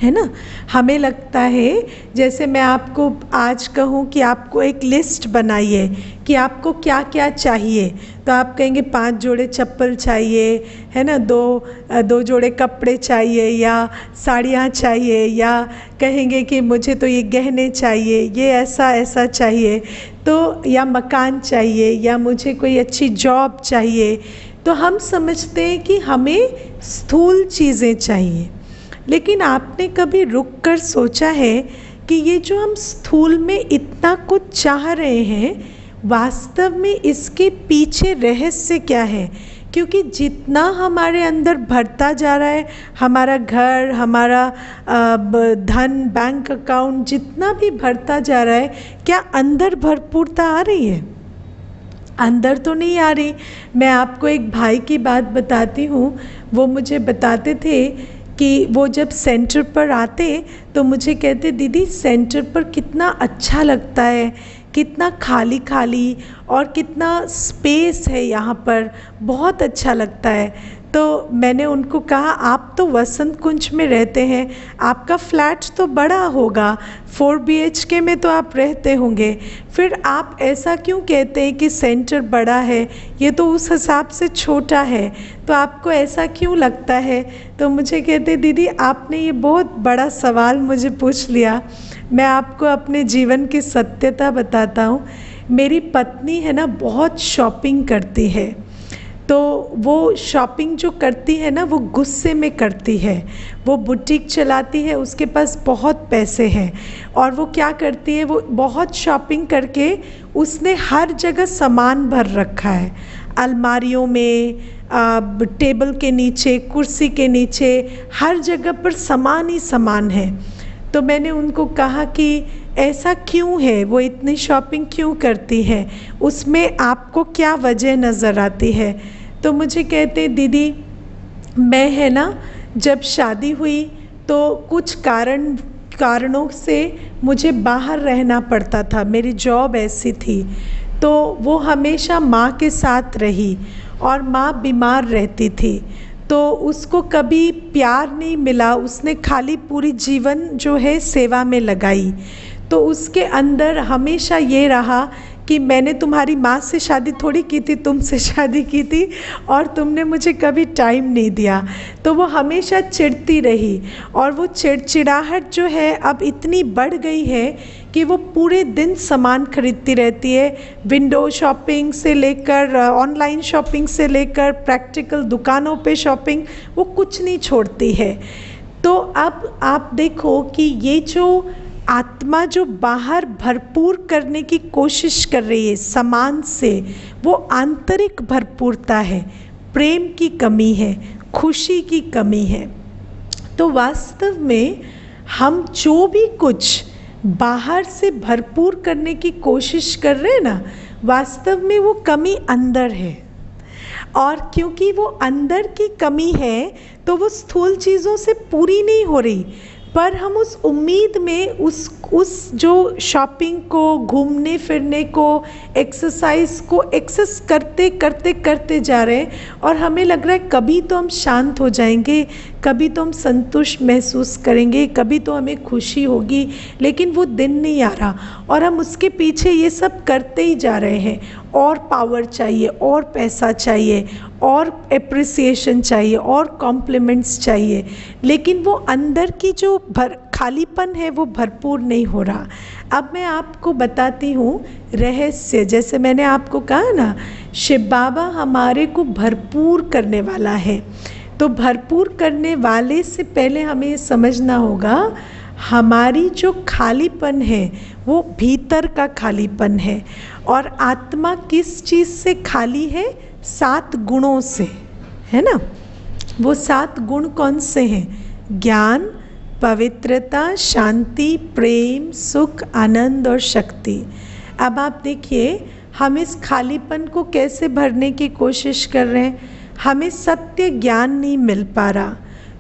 है ना। हमें लगता है, जैसे मैं आपको आज कहूँ कि आपको एक लिस्ट बनाइए कि आपको क्या क्या चाहिए, तो आप कहेंगे 5 जोड़े चप्पल चाहिए, है ना, दो जोड़े कपड़े चाहिए, या साड़ियाँ चाहिए, या कहेंगे कि मुझे तो ये गहने चाहिए, ये ऐसा ऐसा चाहिए, तो या मकान चाहिए, या मुझे कोई अच्छी जॉब चाहिए। तो हम समझते हैं कि हमें स्थूल चीज़ें चाहिए। लेकिन आपने कभी रुक कर सोचा है कि ये जो हम स्थूल में इतना कुछ चाह रहे हैं, वास्तव में इसके पीछे रहस्य क्या है? क्योंकि जितना हमारे अंदर भरता जा रहा है, हमारा घर, हमारा धन, बैंक अकाउंट जितना भी भरता जा रहा है, क्या अंदर भरपूरता आ रही है? अंदर तो नहीं आ रही। मैं आपको एक भाई की बात बताती हूँ। वो मुझे बताते थे कि वो जब सेंटर पर आते तो मुझे कहते, दीदी सेंटर पर कितना अच्छा लगता है, कितना खाली खाली और कितना स्पेस है यहाँ पर, बहुत अच्छा लगता है। तो मैंने उनको कहा आप तो वसंत कुंज में रहते हैं, आपका फ्लैट तो बड़ा होगा, 4 BHK में तो आप रहते होंगे, फिर आप ऐसा क्यों कहते हैं कि सेंटर बड़ा है, ये तो उस हिसाब से छोटा है, तो आपको ऐसा क्यों लगता है। तो मुझे कहते दीदी आपने ये बहुत बड़ा सवाल मुझे पूछ लिया। मैं आपको अपने जीवन की सत्यता बताता हूँ। मेरी पत्नी है ना बहुत शॉपिंग करती है, तो वो शॉपिंग जो करती है ना वो गुस्से में करती है। वो बुटीक चलाती है, उसके पास बहुत पैसे हैं, और वो क्या करती है, वो बहुत शॉपिंग करके उसने हर जगह सामान भर रखा है, अलमारियों में, टेबल के नीचे, कुर्सी के नीचे, हर जगह पर सामान ही सामान है। तो मैंने उनको कहा कि ऐसा क्यों है, वो इतनी शॉपिंग क्यों करती है, उसमें आपको क्या वजह नज़र आती है। तो मुझे कहते दीदी मैं है ना जब शादी हुई तो कुछ कारणों से मुझे बाहर रहना पड़ता था, मेरी जॉब ऐसी थी, तो वो हमेशा माँ के साथ रही और माँ बीमार रहती थी, तो उसको कभी प्यार नहीं मिला, उसने खाली पूरी जीवन जो है सेवा में लगाई। तो उसके अंदर हमेशा ये रहा कि मैंने तुम्हारी माँ से शादी थोड़ी की थी, तुमसे शादी की थी और तुमने मुझे कभी टाइम नहीं दिया। तो वो हमेशा चिढ़ती रही, और वो चिड़चिड़ाहट जो है अब इतनी बढ़ गई है कि वो पूरे दिन सामान खरीदती रहती है, विंडो शॉपिंग से लेकर ऑनलाइन शॉपिंग से लेकर प्रैक्टिकल दुकानों पे शॉपिंग, वो कुछ नहीं छोड़ती है। तो अब आप देखो कि ये जो आत्मा जो बाहर भरपूर करने की कोशिश कर रही है सामान से, वो आंतरिक भरपूरता है, प्रेम की कमी है, खुशी की कमी है। तो वास्तव में हम जो भी कुछ बाहर से भरपूर करने की कोशिश कर रहे हैं ना, वास्तव में वो कमी अंदर है, और क्योंकि वो अंदर की कमी है तो वो स्थूल चीज़ों से पूरी नहीं हो रही, पर हम उस उम्मीद में उस जो शॉपिंग को, घूमने फिरने को, एक्सरसाइज को एक्सेस करते करते करते जा रहे हैं, और हमें लग रहा है कभी तो हम शांत हो जाएंगे, कभी तो हम संतुष्ट महसूस करेंगे, कभी तो हमें खुशी होगी, लेकिन वो दिन नहीं आ रहा और हम उसके पीछे ये सब करते ही जा रहे हैं। और पावर चाहिए, और पैसा चाहिए, और एप्रिसिएशन चाहिए, और कॉम्प्लीमेंट्स चाहिए, लेकिन वो अंदर की जो खालीपन है वो भरपूर नहीं हो रहा। अब मैं आपको बताती हूँ रहस्य। जैसे मैंने आपको कहा ना, शिव बाबा हमारे को भरपूर करने वाला है, तो भरपूर करने वाले से पहले हमें ये समझना होगा हमारी जो खालीपन है वो भीतर का खालीपन है। और आत्मा किस चीज़ से खाली है? 7 गुणों से, है ना। वो 7 गुण कौन से हैं? ज्ञान, पवित्रता, शांति, प्रेम, सुख, आनंद और शक्ति। अब आप देखिए हम इस खालीपन को कैसे भरने की कोशिश कर रहे हैं। हमें सत्य ज्ञान नहीं मिल पा रहा,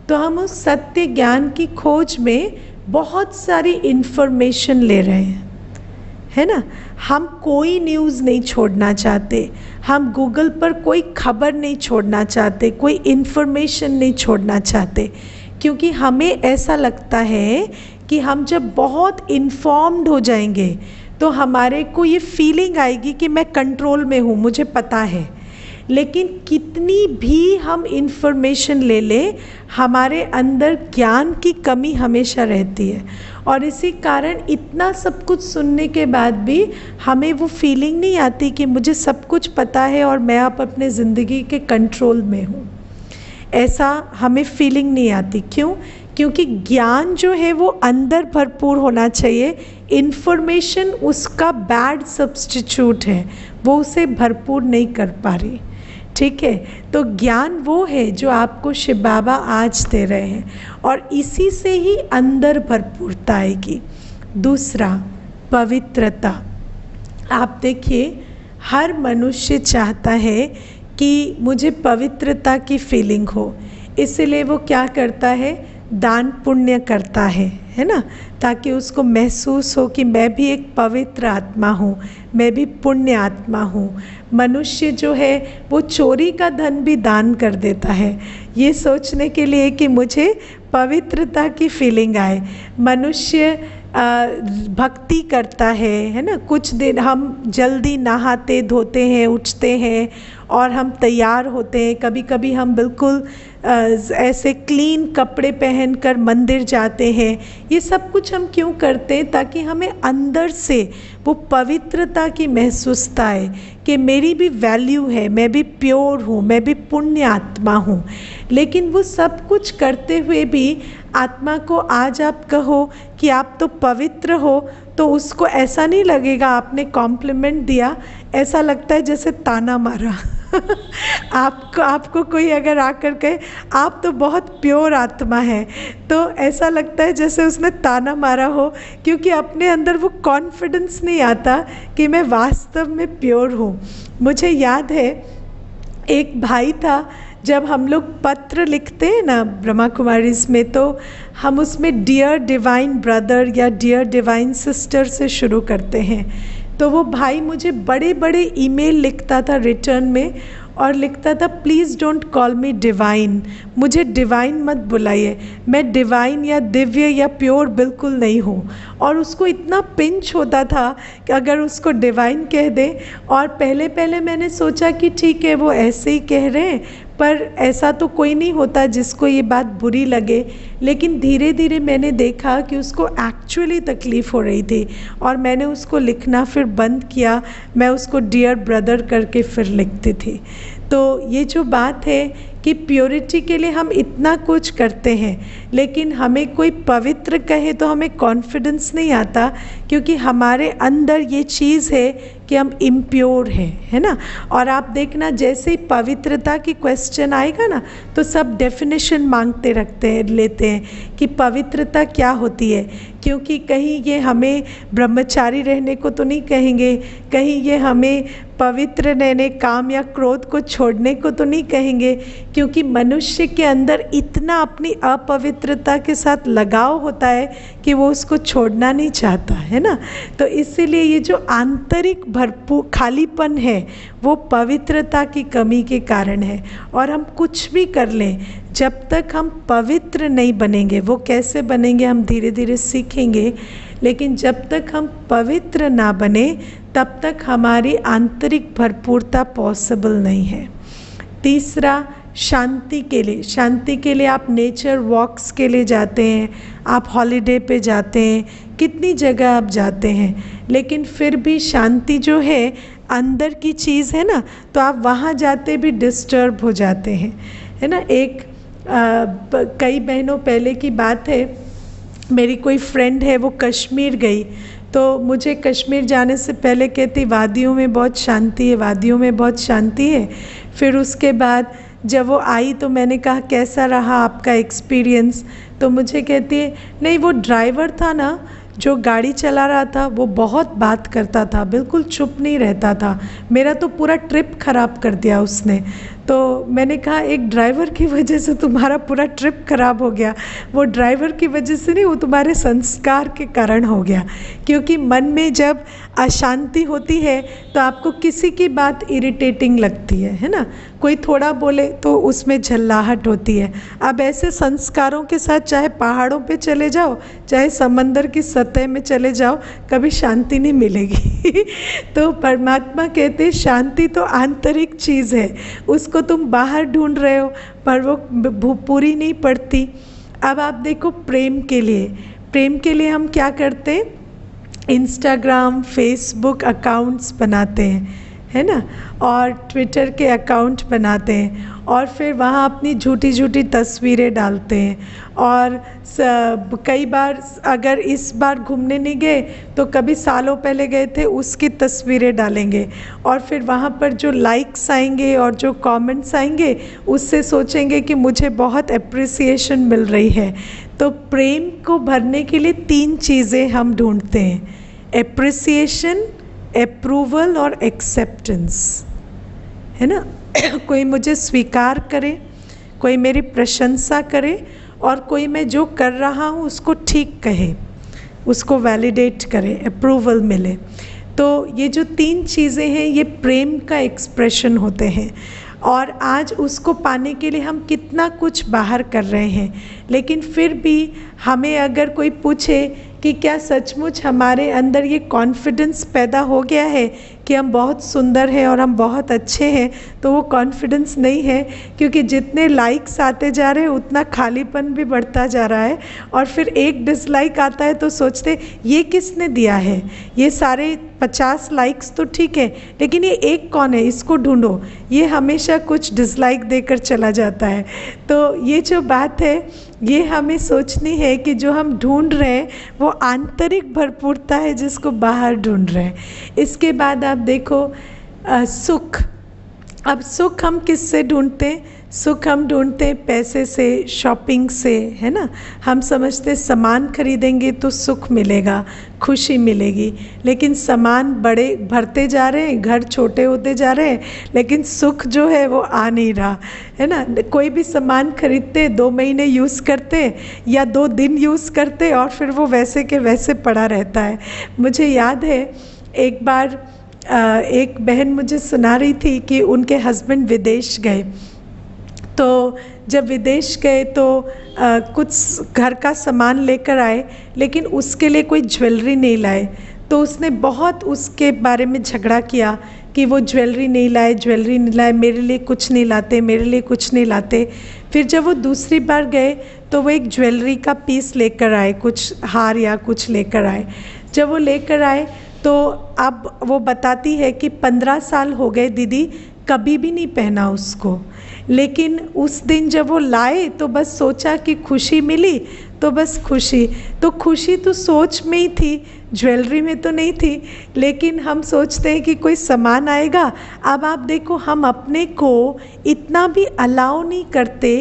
तो हम उस सत्य ज्ञान की खोज में बहुत सारी इन्फॉर्मेशन ले रहे हैं, है ना। हम कोई न्यूज़ नहीं छोड़ना चाहते, हम गूगल पर कोई खबर नहीं छोड़ना चाहते, कोई इन्फॉर्मेशन नहीं छोड़ना चाहते, क्योंकि हमें ऐसा लगता है कि हम जब बहुत इन्फॉर्म्ड हो जाएंगे तो हमारे को ये फीलिंग आएगी कि मैं कंट्रोल में हूँ, मुझे पता है। लेकिन कितनी भी हम इन्फॉर्मेशन ले लें, हमारे अंदर ज्ञान की कमी हमेशा रहती है, और इसी कारण इतना सब कुछ सुनने के बाद भी हमें वो फीलिंग नहीं आती कि मुझे सब कुछ पता है और मैं अब अपने ज़िंदगी के कंट्रोल में हूँ। ऐसा हमें फीलिंग नहीं आती। क्यों? क्योंकि ज्ञान जो है वो अंदर भरपूर होना चाहिए, इन्फॉर्मेशन उसका बैड सब्स्टिट्यूट है, वो उसे भरपूर नहीं कर पा रही। ठीक है, तो ज्ञान वो है जो आपको शिव बाबा आज दे रहे हैं, और इसी से ही अंदर भरपूरता आएगी। दूसरा, पवित्रता। आप देखिए हर मनुष्य चाहता है कि मुझे पवित्रता की फीलिंग हो, इसलिए वो क्या करता है? दान पुण्य करता है है ना, ताकि उसको महसूस हो कि मैं भी एक पवित्र आत्मा हूँ, मैं भी पुण्य आत्मा हूँ। मनुष्य जो है वो चोरी का धन भी दान कर देता है, ये सोचने के लिए कि मुझे पवित्रता की फीलिंग आए। मनुष्य भक्ति करता है ना, कुछ दिन हम जल्दी नहाते धोते हैं, उठते हैं और हम तैयार होते हैं। कभी कभी हम बिल्कुल ऐसे क्लीन कपड़े पहनकर मंदिर जाते हैं। ये सब कुछ हम क्यों करते हैं? ताकि हमें अंदर से वो पवित्रता की महसूसता आए कि मेरी भी वैल्यू है, मैं भी प्योर हूँ, मैं भी पुण्य आत्मा हूँ। लेकिन वो सब कुछ करते हुए भी आत्मा को आज आप कहो कि आप तो पवित्र हो, तो उसको ऐसा नहीं लगेगा आपने कॉम्प्लीमेंट दिया, ऐसा लगता है जैसे ताना मारा। आपको कोई अगर आकर कहे आप तो बहुत प्योर आत्मा है, तो ऐसा लगता है जैसे उसने ताना मारा हो, क्योंकि अपने अंदर वो कॉन्फिडेंस नहीं आता कि मैं वास्तव में प्योर हूँ। मुझे याद है एक भाई था, जब हम लोग पत्र लिखते हैं ना ब्रह्मा कुमारीज में, तो हम उसमें डियर डिवाइन ब्रदर या डियर डिवाइन सिस्टर से शुरू करते हैं। तो वो भाई मुझे बड़े बड़े ईमेल लिखता था रिटर्न में, और लिखता था please don't call me divine, मुझे डिवाइन मत बुलाइए, मैं डिवाइन या दिव्य या प्योर बिल्कुल नहीं हूँ। और उसको इतना पिंच होता था कि अगर उसको डिवाइन कह दे। और पहले पहले मैंने सोचा कि ठीक है वो ऐसे ही कह रहे हैं, पर ऐसा तो कोई नहीं होता जिसको ये बात बुरी लगे। लेकिन धीरे धीरे मैंने देखा कि उसको एक्चुअली तकलीफ़ हो रही थी, और मैंने उसको लिखना फिर बंद किया। मैं उसको डियर ब्रदर करके फिर लिखती थी। तो ये जो बात है कि प्योरिटी के लिए हम इतना कुछ करते हैं, लेकिन हमें कोई पवित्र कहे तो हमें कॉन्फिडेंस नहीं आता, क्योंकि हमारे अंदर ये चीज़ है कि हम इम्प्योर हैं, है ना। और आप देखना जैसे ही पवित्रता की क्वेश्चन आएगा ना, तो सब डेफिनेशन मांगते लेते हैं कि पवित्रता क्या होती है। क्योंकि कहीं ये हमें ब्रह्मचारी रहने को तो नहीं कहेंगे, कहीं ये हमें पवित्र रहने, काम या क्रोध को छोड़ने को तो नहीं कहेंगे, क्योंकि मनुष्य के अंदर इतना अपनी अपवित्रता के साथ लगाव होता है कि वो उसको छोड़ना नहीं चाहता, है ना। तो इसीलिए ये जो आंतरिक भरपूर खालीपन है वो पवित्रता की कमी के कारण है। और हम कुछ भी कर लें, जब तक हम पवित्र नहीं बनेंगे, वो कैसे बनेंगे हम धीरे धीरे सीखेंगे, लेकिन जब तक हम पवित्र ना बने तब तक हमारी आंतरिक भरपूरता पॉसिबल नहीं है। तीसरा, शांति के लिए। शांति के लिए आप नेचर वॉक्स के लिए जाते हैं, आप हॉलिडे पे जाते हैं, कितनी जगह आप जाते हैं, लेकिन फिर भी शांति जो है अंदर की चीज़ है ना, तो आप वहाँ जाते भी डिस्टर्ब हो जाते हैं, है ना। कई महीनों पहले की बात है, मेरी कोई फ्रेंड है वो कश्मीर गई, तो मुझे कश्मीर जाने से पहले कहती वादियों में बहुत शांति है, वादियों में बहुत शांति है। फिर उसके बाद जब वो आई तो मैंने कहा कैसा रहा आपका एक्सपीरियंस, तो मुझे कहती है नहीं, वो ड्राइवर था ना जो गाड़ी चला रहा था वो बहुत बात करता था, बिल्कुल चुप नहीं रहता था, मेरा तो पूरा ट्रिप ख़राब कर दिया उसने। तो मैंने कहा एक ड्राइवर की वजह से तुम्हारा पूरा ट्रिप ख़राब हो गया, वो ड्राइवर की वजह से नहीं, वो तुम्हारे संस्कार के कारण हो गया। क्योंकि मन में जब अशांति होती है तो आपको किसी की बात इरिटेटिंग लगती है ना, कोई थोड़ा बोले तो उसमें झल्लाहट होती है। अब ऐसे संस्कारों के साथ चाहे पहाड़ों पे चले जाओ, चाहे समंदर की सतह में चले जाओ, कभी शांति नहीं मिलेगी। तो परमात्मा कहते हैं शांति तो आंतरिक चीज़ है, उसको तुम बाहर ढूंढ रहे हो पर वो पूरी नहीं पड़ती। अब आप देखो प्रेम के लिए हम क्या करते हैं, इंस्टाग्राम फेसबुक अकाउंट्स बनाते हैं, है ना, और ट्विटर के अकाउंट बनाते हैं, और फिर वहाँ अपनी झूठी झूठी तस्वीरें डालते हैं। और कई बार अगर इस बार घूमने नहीं गए तो कभी सालों पहले गए थे उसकी तस्वीरें डालेंगे, और फिर वहाँ पर जो लाइक्स आएंगे और जो कमेंट्स आएंगे उससे सोचेंगे कि मुझे बहुत एप्रिसिएशन मिल रही है। तो प्रेम को भरने के लिए 3 चीज़ें हम ढूंढते हैं, एप्रिसिएशन, अप्रूवल और एक्सेप्टेंस, है ना। कोई मुझे स्वीकार करे, कोई मेरी प्रशंसा करे, और कोई मैं जो कर रहा हूँ उसको ठीक कहे, उसको वैलिडेट करे, अप्रूवल मिले। तो ये जो 3 चीज़ें हैं ये प्रेम का एक्सप्रेशन होते हैं। और आज उसको पाने के लिए हम कितना कुछ बाहर कर रहे हैं, लेकिन फिर भी हमें अगर कोई पूछे कि क्या सचमुच हमारे अंदर ये कॉन्फिडेंस पैदा हो गया है कि हम बहुत सुंदर हैं और हम बहुत अच्छे हैं, तो वो कॉन्फिडेंस नहीं है, क्योंकि जितने लाइक्स आते जा रहे हैं उतना खालीपन भी बढ़ता जा रहा है। और फिर एक डिसलाइक आता है तो सोचते ये किसने दिया है, ये सारे 50 लाइक्स तो ठीक है, लेकिन ये एक कौन है, इसको ढूंढो। ये हमेशा कुछ डिसलाइक देकर चला जाता है। तो ये जो बात है ये हमें सोचनी है कि जो हम ढूंढ रहे हैं वो आंतरिक भरपूरता है जिसको बाहर ढूंढ रहे हैं। इसके बाद आप देखो सुख। अब सुख हम किससे ढूंढते हैं? सुख हम ढूंढते हैं पैसे से, शॉपिंग से, है ना। हम समझते हैं सामान खरीदेंगे तो सुख मिलेगा, खुशी मिलेगी, लेकिन सामान बड़े भरते जा रहे हैं, घर छोटे होते जा रहे हैं, लेकिन सुख जो है वो आ नहीं रहा, है ना। कोई भी सामान खरीदते 2 महीने यूज़ करते या 2 दिन यूज़ करते और फिर वो वैसे के वैसे पड़ा रहता है। मुझे याद है एक बार एक बहन मुझे सुना रही थी कि उनके हस्बैंड विदेश गए, तो जब विदेश गए तो कुछ घर का सामान लेकर आए, लेकिन उसके लिए कोई ज्वेलरी नहीं लाए। तो उसने बहुत उसके बारे में झगड़ा किया कि वो ज्वेलरी नहीं लाए, मेरे लिए कुछ नहीं लाते, मेरे लिए कुछ नहीं लाते। फिर जब वो दूसरी बार गए तो वो एक ज्वेलरी का पीस लेकर आए, कुछ हार या कुछ लेकर आए। जब वो लेकर आए तो अब वो बताती है कि 15 साल हो गए दीदी, कभी भी नहीं पहना उसको, लेकिन उस दिन जब वो लाए तो बस सोचा कि खुशी मिली, तो बस खुशी तो सोच में ही थी, ज्वेलरी में तो नहीं थी। लेकिन हम सोचते हैं कि कोई सामान आएगा। अब आप देखो, हम अपने को इतना भी अलाउ नहीं करते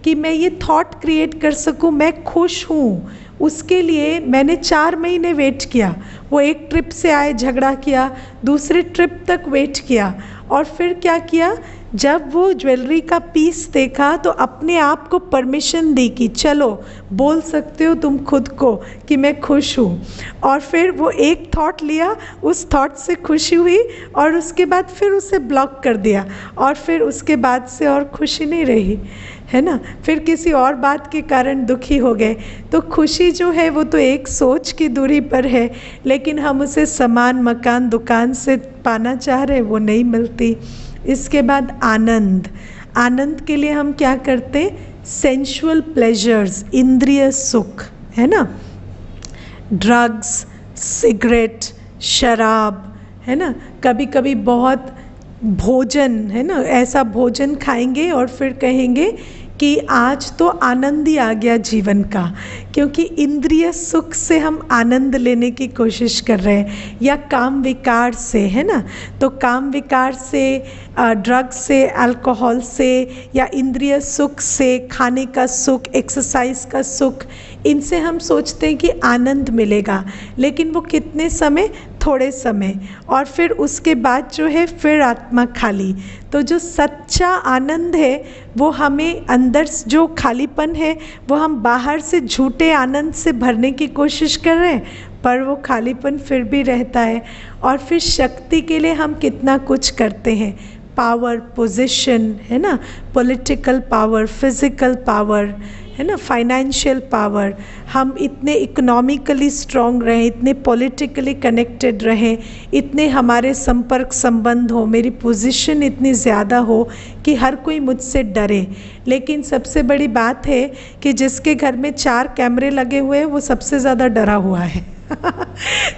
कि मैं ये थॉट क्रिएट कर सकूं मैं खुश हूँ। उसके लिए मैंने 4 महीने वेट किया। वो एक ट्रिप से आए, झगड़ा किया, दूसरे ट्रिप तक वेट किया, और फिर क्या किया, जब वो ज्वेलरी का पीस देखा तो अपने आप को परमिशन दी कि चलो बोल सकते हो तुम खुद को कि मैं खुश हूँ। और फिर वो एक थॉट लिया, उस थॉट से खुशी हुई और उसके बाद फिर उसे ब्लॉक कर दिया, और फिर उसके बाद से और खुशी नहीं रही, है ना। फिर किसी और बात के कारण दुखी हो गए। तो खुशी जो है वो तो एक सोच की दूरी पर है, लेकिन हम उसे सामान, मकान, दुकान से पाना चाह रहे, वो नहीं मिलती। इसके बाद आनंद के लिए हम क्या करते? सेंशुअल प्लेजर्स, इंद्रिय सुख, है ना। ड्रग्स, सिगरेट, शराब, है ना। कभी कभी बहुत भोजन, है ना, ऐसा भोजन खाएंगे और फिर कहेंगे कि आज तो आनंद ही आ गया जीवन का, क्योंकि इंद्रिय सुख से हम आनंद लेने की कोशिश कर रहे हैं। या काम विकार से, है ना, तो काम विकार से, ड्रग्स से, अल्कोहल से, या इंद्रिय सुख से, खाने का सुख, एक्सरसाइज का सुख, इनसे हम सोचते हैं कि आनंद मिलेगा, लेकिन वो कितने समय? थोड़े समय, और फिर उसके बाद जो है फिर आत्मा खाली। तो जो सच्चा आनंद है वो हमें अंदर जो खालीपन है वो हम बाहर से झूठे आनंद से भरने की कोशिश कर रहे हैं, पर वो खालीपन फिर भी रहता है। और फिर शक्ति के लिए हम कितना कुछ करते हैं, पावर, पोजीशन, है ना, पॉलिटिकल पावर, फिजिकल पावर, है ना, फाइनेंशियल पावर। हम इतने इकोनॉमिकली स्ट्रॉन्ग रहें, इतने पॉलिटिकली कनेक्टेड रहें, इतने हमारे संपर्क संबंध हो, मेरी पोजीशन इतनी ज़्यादा हो कि हर कोई मुझसे डरे। लेकिन सबसे बड़ी बात है कि जिसके घर में 4 कैमरे लगे हुए हैं वो सबसे ज़्यादा डरा हुआ है।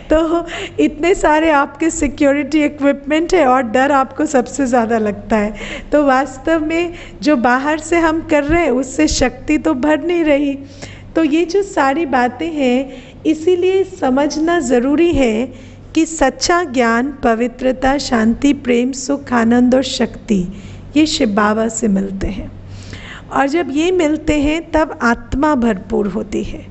तो इतने सारे आपके सिक्योरिटी इक्विपमेंट है और डर आपको सबसे ज़्यादा लगता है। तो वास्तव में जो बाहर से हम कर रहे हैं उससे शक्ति तो भर नहीं रही। तो ये जो सारी बातें हैं, इसीलिए समझना ज़रूरी है कि सच्चा ज्ञान, पवित्रता, शांति, प्रेम, सुख, आनंद और शक्ति ये शिव बाबा से मिलते हैं। और जब ये मिलते हैं तब आत्मा भरपूर होती है।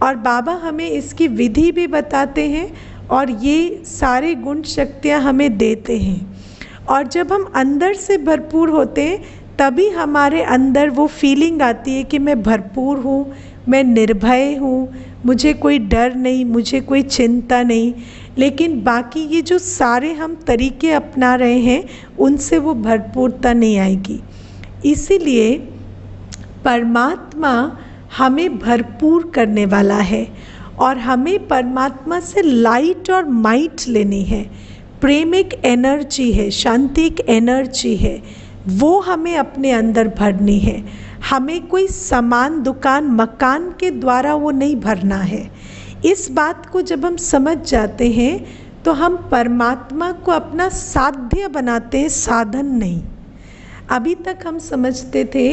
और बाबा हमें इसकी विधि भी बताते हैं और ये सारे गुण शक्तियाँ हमें देते हैं। और जब हम अंदर से भरपूर होते हैं तभी हमारे अंदर वो फीलिंग आती है कि मैं भरपूर हूँ, मैं निर्भय हूँ, मुझे कोई डर नहीं, मुझे कोई चिंता नहीं। लेकिन बाकी ये जो सारे हम तरीके अपना रहे हैं उनसे वो भरपूरता नहीं आएगी। इसीलिए परमात्मा हमें भरपूर करने वाला है और हमें परमात्मा से लाइट और माइट लेनी है। प्रेम एक एनर्जी है, शांति एक एनर्जी है, वो हमें अपने अंदर भरनी है। हमें कोई सामान, दुकान, मकान के द्वारा वो नहीं भरना है। इस बात को जब हम समझ जाते हैं तो हम परमात्मा को अपना साध्य बनाते हैं, साधन नहीं। अभी तक हम समझते थे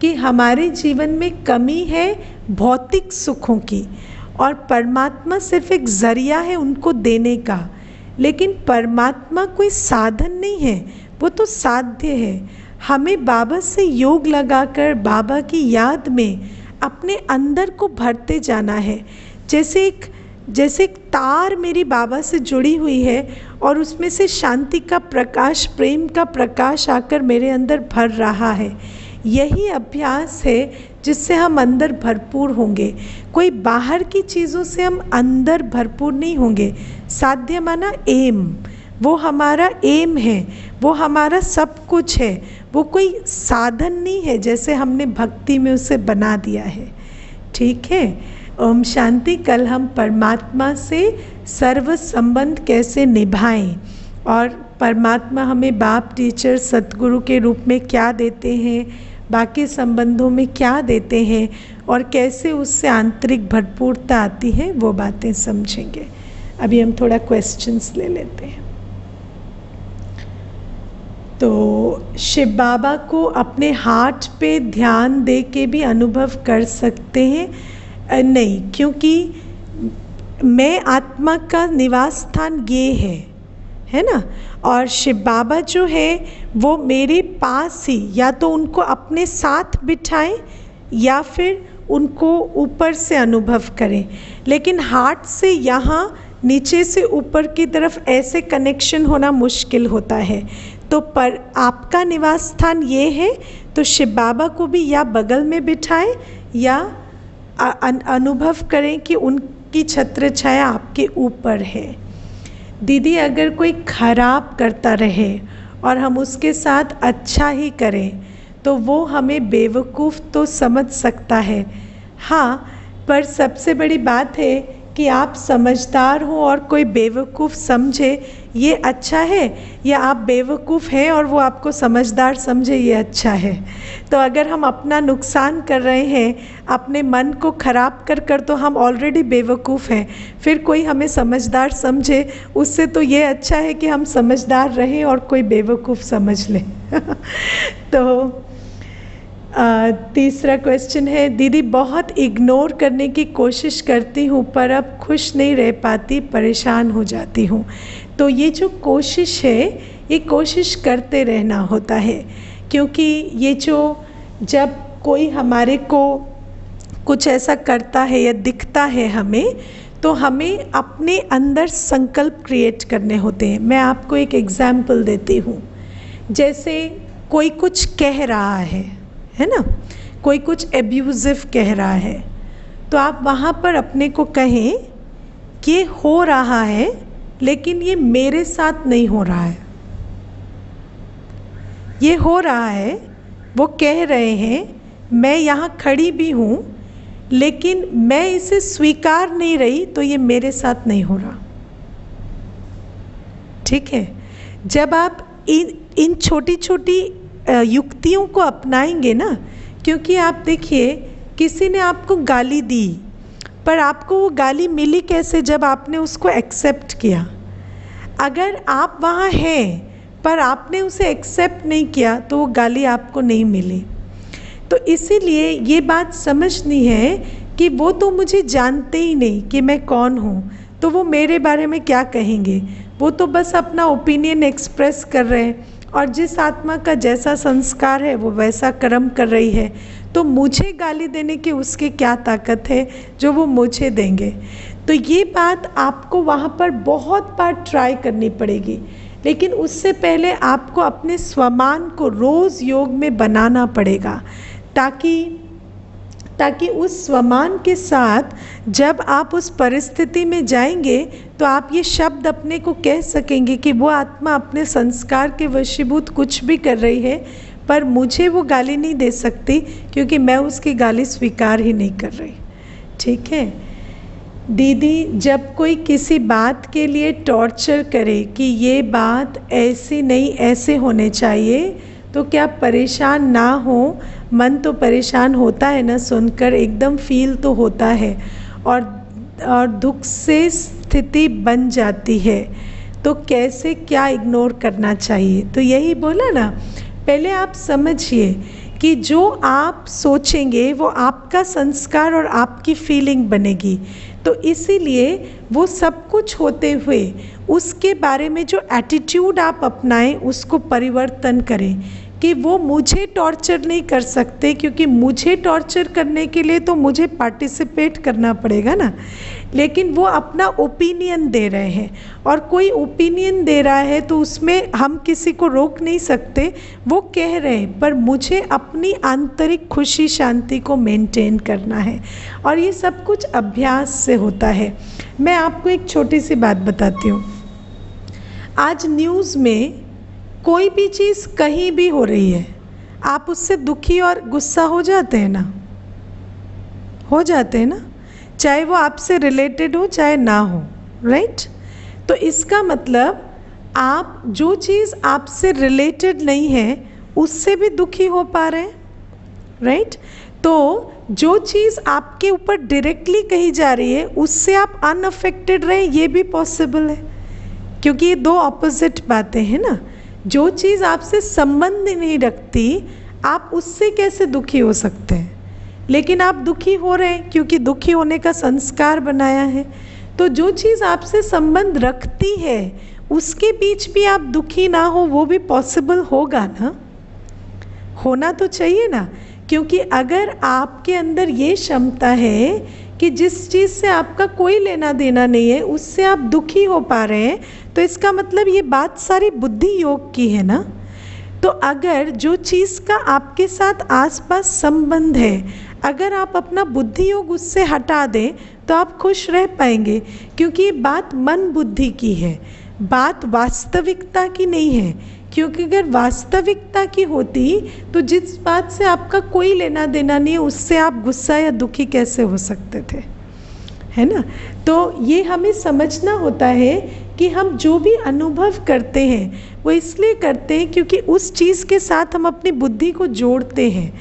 कि हमारे जीवन में कमी है भौतिक सुखों की और परमात्मा सिर्फ एक ज़रिया है उनको देने का। लेकिन परमात्मा कोई साधन नहीं है, वो तो साध्य है। हमें बाबा से योग लगाकर बाबा की याद में अपने अंदर को भरते जाना है। जैसे एक तार मेरी बाबा से जुड़ी हुई है और उसमें से शांति का प्रकाश, प्रेम का प्रकाश आकर मेरे अंदर भर रहा है। यही अभ्यास है जिससे हम अंदर भरपूर होंगे। कोई बाहर की चीज़ों से हम अंदर भरपूर नहीं होंगे। साध्य माना एम, वो हमारा एम है, वो हमारा सब कुछ है, वो कोई साधन नहीं है जैसे हमने भक्ति में उसे बना दिया है। ठीक है, ओम शांति। कल हम परमात्मा से सर्व संबंध कैसे निभाएं और परमात्मा हमें बाप, टीचर, सतगुरु के रूप में क्या देते हैं, बाकी संबंधों में क्या देते हैं और कैसे उससे आंतरिक भरपूरता आती है, वो बातें समझेंगे। अभी हम थोड़ा क्वेश्चंस ले लेते हैं। तो शिव बाबा को अपने हार्ट पे ध्यान दे के भी अनुभव कर सकते हैं? नहीं, क्योंकि मैं आत्मा का निवास स्थान ये है ना। और शिव बाबा जो है वो मेरे पास ही, या तो उनको अपने साथ बिठाएं या फिर उनको ऊपर से अनुभव करें। लेकिन हार्ट से यहाँ नीचे से ऊपर की तरफ ऐसे कनेक्शन होना मुश्किल होता है। तो पर आपका निवास स्थान ये है तो शिव बाबा को भी या बगल में बिठाएं या अनुभव करें कि उनकी छत्र छाया आपके ऊपर है। दीदी, अगर कोई खराब करता रहे और हम उसके साथ अच्छा ही करें तो वो हमें बेवकूफ़ तो समझ सकता है। हाँ, पर सबसे बड़ी बात है कि आप समझदार हो और कोई बेवकूफ़ समझे, ये अच्छा है, या आप बेवकूफ़ हैं और वो आपको समझदार समझे, ये अच्छा है। तो अगर हम अपना नुकसान कर रहे हैं अपने मन को ख़राब कर कर, तो हम ऑलरेडी बेवकूफ़ हैं। फिर कोई हमें समझदार समझे, उससे तो ये अच्छा है कि हम समझदार रहें और कोई बेवकूफ़ समझ ले। तो तीसरा क्वेश्चन है, दीदी बहुत इग्नोर करने की कोशिश करती हूँ पर अब खुश नहीं रह पाती, परेशान हो जाती हूँ। तो ये जो कोशिश है, ये कोशिश करते रहना होता है, क्योंकि ये जो जब कोई हमारे को कुछ ऐसा करता है या दिखता है हमें, तो हमें अपने अंदर संकल्प क्रिएट करने होते हैं। मैं आपको एक एग्जाम्पल देती हूँ। जैसे कोई कुछ कह रहा है ना, कोई कुछ एब्यूज़िव कह रहा है, तो आप वहाँ पर अपने को कहें कि ये हो रहा है लेकिन ये मेरे साथ नहीं हो रहा है। ये हो रहा है, वो कह रहे हैं, मैं यहाँ खड़ी भी हूँ लेकिन मैं इसे स्वीकार नहीं रही, तो ये मेरे साथ नहीं हो रहा। ठीक है, जब आप इन छोटी छोटी युक्तियों को अपनाएंगे ना, क्योंकि आप देखिए किसी ने आपको गाली दी, पर आपको वो गाली मिली कैसे? जब आपने उसको एक्सेप्ट किया। अगर आप वहाँ हैं पर आपने उसे एक्सेप्ट नहीं किया तो वो गाली आपको नहीं मिली। तो इसीलिए ये बात समझनी है कि वो तो मुझे जानते ही नहीं कि मैं कौन हूँ, तो वो मेरे बारे में क्या कहेंगे। वो तो बस अपना ओपिनियन एक्सप्रेस कर रहे हैं और जिस आत्मा का जैसा संस्कार है वो वैसा कर्म कर रही है। तो मुझे गाली देने की उसकी क्या ताकत है जो वो मुझे देंगे। तो ये बात आपको वहाँ पर बहुत बार ट्राई करनी पड़ेगी। लेकिन उससे पहले आपको अपने स्वमान को रोज़ योग में बनाना पड़ेगा, ताकि उस स्वमान के साथ जब आप उस परिस्थिति में जाएंगे तो आप ये शब्द अपने को कह सकेंगे कि वो आत्मा अपने संस्कार के वशीभूत कुछ भी कर रही है, पर मुझे वो गाली नहीं दे सकती क्योंकि मैं उसकी गाली स्वीकार ही नहीं कर रही। ठीक है दीदी, जब कोई किसी बात के लिए टॉर्चर करे कि ये बात ऐसी नहीं ऐसे होने चाहिए, तो क्या परेशान ना हो? मन तो परेशान होता है ना सुनकर, एकदम फील तो होता है और दुख से स्थिति बन जाती है, तो कैसे क्या इग्नोर करना चाहिए? तो यही बोला ना, पहले आप समझिए कि जो आप सोचेंगे वो आपका संस्कार और आपकी फीलिंग बनेगी। तो इसीलिए वो सब कुछ होते हुए उसके बारे में जो एटीट्यूड आप अपनाएं उसको परिवर्तन करें कि वो मुझे टॉर्चर नहीं कर सकते, क्योंकि मुझे टॉर्चर करने के लिए तो मुझे पार्टिसिपेट करना पड़ेगा ना। लेकिन वो अपना ओपिनियन दे रहे हैं, और कोई ओपिनियन दे रहा है तो उसमें हम किसी को रोक नहीं सकते, वो कह रहे हैं, पर मुझे अपनी आंतरिक खुशी शांति को मेंटेन करना है, और ये सब कुछ अभ्यास से होता है। मैं आपको एक छोटी सी बात बताती हूँ। आज न्यूज़ में कोई भी चीज़ कहीं भी हो रही है, आप उससे दुखी और गुस्सा हो जाते हैं ना, हो जाते हैं ना, चाहे वो आपसे रिलेटेड हो चाहे ना हो, राइट? तो इसका मतलब आप जो चीज़ आपसे रिलेटेड नहीं है उससे भी दुखी हो पा रहे हैं, राइट? तो जो चीज़ आपके ऊपर डायरेक्टली कही जा रही है उससे आप अनअफेक्टेड रहे, ये भी पॉसिबल है, क्योंकि ये दो ऑपोजिट बातें हैं ना। जो चीज़ आपसे संबंध नहीं रखती आप उससे कैसे दुखी हो सकते हैं, लेकिन आप दुखी हो रहे हैं क्योंकि दुखी होने का संस्कार बनाया है। तो जो चीज़ आपसे संबंध रखती है उसके बीच भी आप दुखी ना हो, वो भी पॉसिबल होगा ना, होना तो चाहिए ना। क्योंकि अगर आपके अंदर ये क्षमता है कि जिस चीज़ से आपका कोई लेना देना नहीं है उससे आप दुखी हो पा रहे हैं, तो इसका मतलब ये बात सारी बुद्धि योग की है ना। तो अगर जो चीज़ का आपके साथ आसपास संबंध है, अगर आप अपना बुद्धि योग उससे हटा दें तो आप खुश रह पाएंगे, क्योंकि ये बात मन बुद्धि की है, बात वास्तविकता की नहीं है। क्योंकि अगर वास्तविकता की होती तो जिस बात से आपका कोई लेना देना नहीं है उससे आप गुस्सा या दुखी कैसे हो सकते थे, है ना। तो ये हमें समझना होता है कि हम जो भी अनुभव करते हैं वो इसलिए करते हैं क्योंकि उस चीज़ के साथ हम अपनी बुद्धि को जोड़ते हैं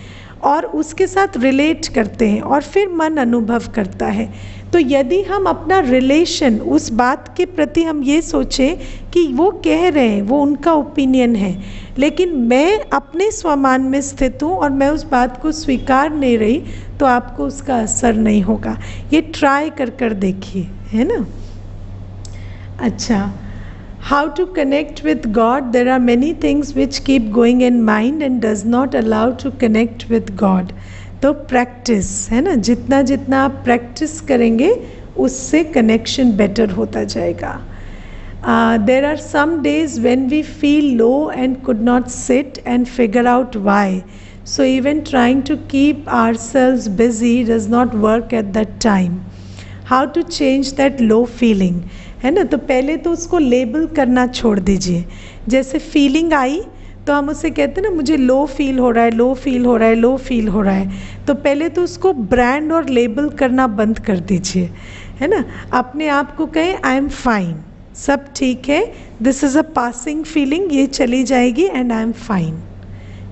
और उसके साथ रिलेट करते हैं और फिर मन अनुभव करता है। तो यदि हम अपना रिलेशन उस बात के प्रति हम ये सोचें कि वो कह रहे हैं, वो उनका ओपिनियन है, लेकिन मैं अपने स्वमान में स्थित हूँ और मैं उस बात को स्वीकार नहीं रही, तो आपको उसका असर नहीं होगा। ये ट्राई कर देखिए, है ना। अच्छा, how to connect with God? There are many things which keep going in mind and does not allow to connect with God. तो प्रैक्टिस है ना, जितना जितना आप प्रैक्टिस करेंगे उससे कनेक्शन बेटर होता जाएगा। There are some days when we feel low and could not sit and figure out why. So even trying to keep ourselves busy does not work at that time. How to change that low feeling? है ना। तो पहले तो उसको लेबल करना छोड़ दीजिए। जैसे फीलिंग आई तो हम उसे कहते हैं ना, मुझे लो फील हो रहा है, लो फील हो रहा है, लो फील हो रहा है। तो पहले तो उसको ब्रांड और लेबल करना बंद कर दीजिए, है ना। अपने आप को कहें आई एम फाइन, सब ठीक है, this is a passing feeling, ये चली जाएगी एंड आई एम फाइन,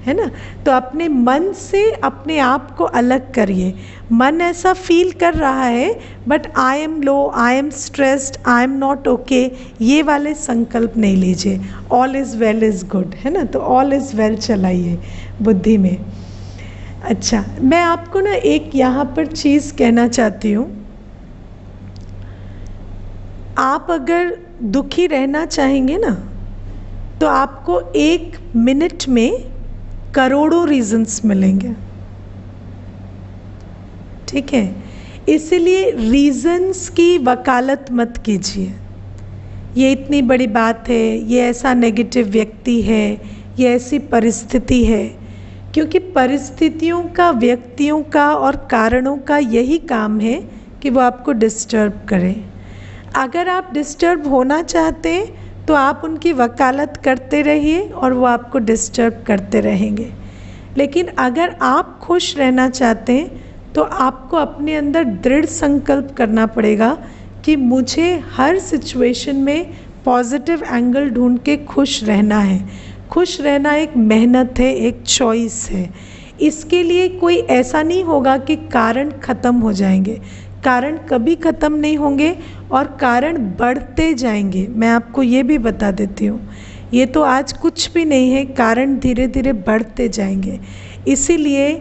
है ना। तो अपने मन से अपने आप को अलग करिए। मन ऐसा फील कर रहा है but I am low, I am stressed, I am not okay, ये वाले संकल्प नहीं लीजिए। All is well is good, है ना। तो ऑल इज़ वेल चलाइए बुद्धि में। अच्छा, मैं आपको ना एक यहाँ पर चीज़ कहना चाहती हूँ। आप अगर दुखी रहना चाहेंगे ना तो आपको 1 मिनट में करोड़ों रीजंस मिलेंगे, ठीक है। इसलिए रीजंस की वकालत मत कीजिए। ये इतनी बड़ी बात है, ये ऐसा नेगेटिव व्यक्ति है, ये ऐसी परिस्थिति है। क्योंकि परिस्थितियों का, व्यक्तियों का और कारणों का यही काम है कि वो आपको डिस्टर्ब करें। अगर आप डिस्टर्ब होना चाहते हैं तो आप उनकी वकालत करते रहिए और वो आपको डिस्टर्ब करते रहेंगे। लेकिन अगर आप खुश रहना चाहते हैं तो आपको अपने अंदर दृढ़ संकल्प करना पड़ेगा कि मुझे हर सिचुएशन में पॉजिटिव एंगल ढूंढ के खुश रहना है। खुश रहना एक मेहनत है, एक चॉइस है। इसके लिए कोई ऐसा नहीं होगा कि कारण ख़त्म हो जाएंगे। कारण कभी ख़त्म नहीं होंगे और कारण बढ़ते जाएंगे। मैं आपको ये भी बता देती हूँ, ये तो आज कुछ भी नहीं है, कारण धीरे धीरे बढ़ते जाएंगे। इसीलिए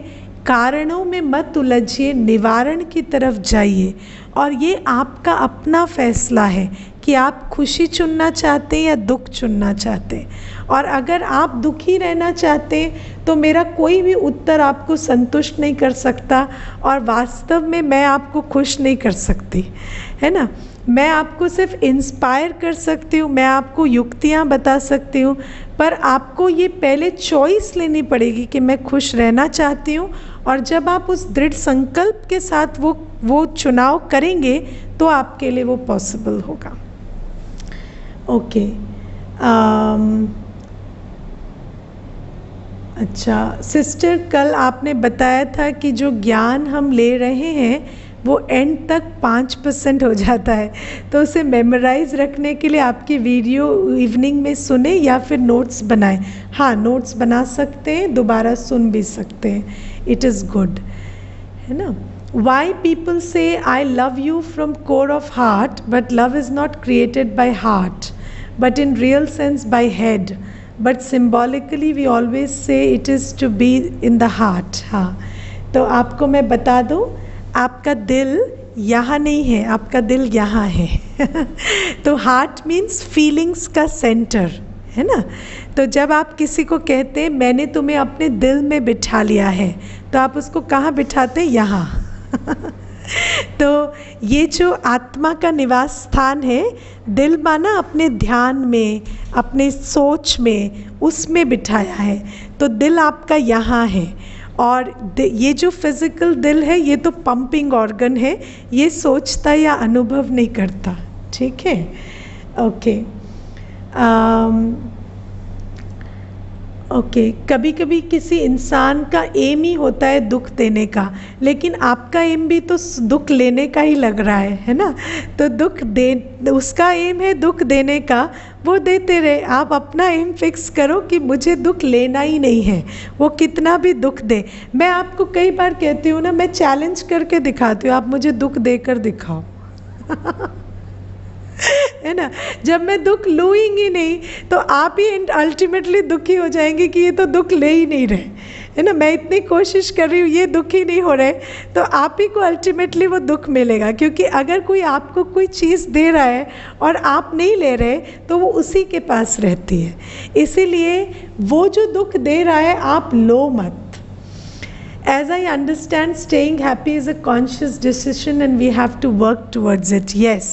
कारणों में मत उलझिए, निवारण की तरफ जाइए। और ये आपका अपना फैसला है कि आप खुशी चुनना चाहते हैं या दुख चुनना चाहते हैं। और अगर आप दुखी रहना चाहते हैं तो मेरा कोई भी उत्तर आपको संतुष्ट नहीं कर सकता, और वास्तव में मैं आपको खुश नहीं कर सकती, है ना। मैं आपको सिर्फ इंस्पायर कर सकती हूँ, मैं आपको युक्तियाँ बता सकती हूँ, पर आपको ये पहले चॉइस लेनी पड़ेगी कि मैं खुश रहना चाहती हूँ। और जब आप उस दृढ़ संकल्प के साथ वो चुनाव करेंगे तो आपके लिए वो पॉसिबल होगा। ओके। अच्छा सिस्टर, कल आपने बताया था कि जो ज्ञान हम ले रहे हैं वो एंड तक 5% हो जाता है, तो उसे मेमोराइज रखने के लिए आपकी वीडियो इवनिंग में सुने या फिर नोट्स बनाएं। हाँ, नोट्स बना सकते हैं, दोबारा सुन भी सकते हैं, इट इज़ गुड, है ना। Why people say I love you from core of heart, but love is not created by heart, but in real sense by head, but symbolically we always say it is to be in the heart। हाँ, तो आपको मैं बता दूँ, आपका दिल यहाँ नहीं है, आपका दिल यहाँ है। तो हार्ट मीन्स फीलिंग्स का सेंटर, है ना। तो जब आप किसी को कहते हैं मैंने तुम्हें अपने दिल में बिठा लिया है, तो आप उसको कहाँ बिठाते हैं? यहाँ। तो ये जो आत्मा का निवास स्थान है, दिल माना अपने ध्यान में, अपने सोच में, उसमें बिठाया है। तो दिल आपका यहाँ है। और ये जो फिज़िकल दिल है ये तो पंपिंग ऑर्गन है, ये सोचता या अनुभव नहीं करता, ठीक है। ओके। ओके, कभी कभी किसी इंसान का एम ही होता है दुख देने का, लेकिन आपका एम भी तो दुख लेने का ही लग रहा है ना। तो दुख दे, उसका एम है दुख देने का, वो देते रहे। आप अपना एम फिक्स करो कि मुझे दुख लेना ही नहीं है, वो कितना भी दुख दे। मैं आपको कई बार कहती हूँ ना, मैं चैलेंज करके दिखाती हूँ, आप मुझे दुख देकर दिखाओ। है ना। जब मैं दुख लूँगी नहीं तो आप ही अल्टीमेटली दुखी हो जाएंगे कि ये तो दुख ले ही नहीं रहे, है ना। मैं इतनी कोशिश कर रही हूँ, ये दुखी नहीं हो रहे, तो आप ही को अल्टीमेटली वो दुख मिलेगा। क्योंकि अगर कोई आपको कोई चीज़ दे रहा है और आप नहीं ले रहे तो वो उसी के पास रहती है। इसीलिए वो जो दुख दे रहा है आप लो मत। As I understand, staying happy is a conscious decision and we have to work towards it. Yes.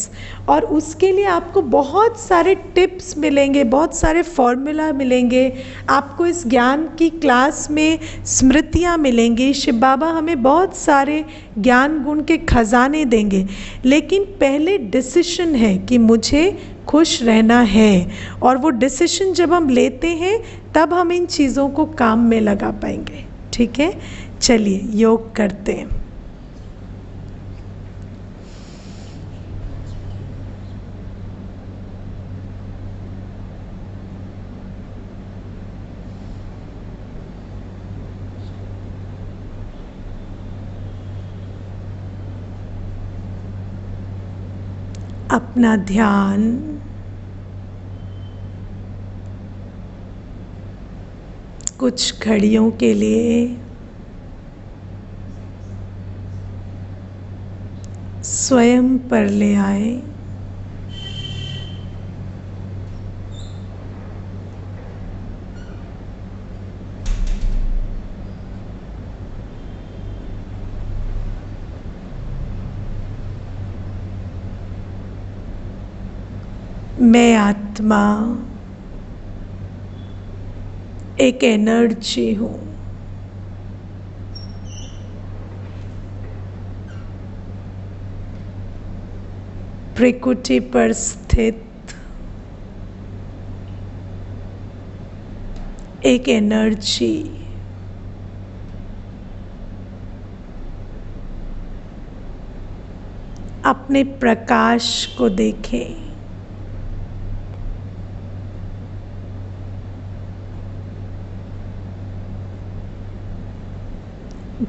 और उसके लिए आपको बहुत सारे टिप्स मिलेंगे, बहुत सारे फॉर्मूला मिलेंगे, आपको इस ज्ञान की क्लास में स्मृतियाँ मिलेंगी। शिव बाबा हमें बहुत सारे ज्ञान गुण के खजाने देंगे, लेकिन पहले डिसीजन है कि मुझे खुश रहना है। और वो डिसीजन जब हम लेते हैं तब हम इन चीज़ों को काम में लगा पाएंगे, ठीक है। चलिए योग करते हैं। अपना ध्यान कुछ घड़ियों के लिए स्वयं पर ले आए। मैं आत्मा एक एनर्जी हूँ। प्रकृति पर स्थित एक एनर्जी। अपने प्रकाश को देखें।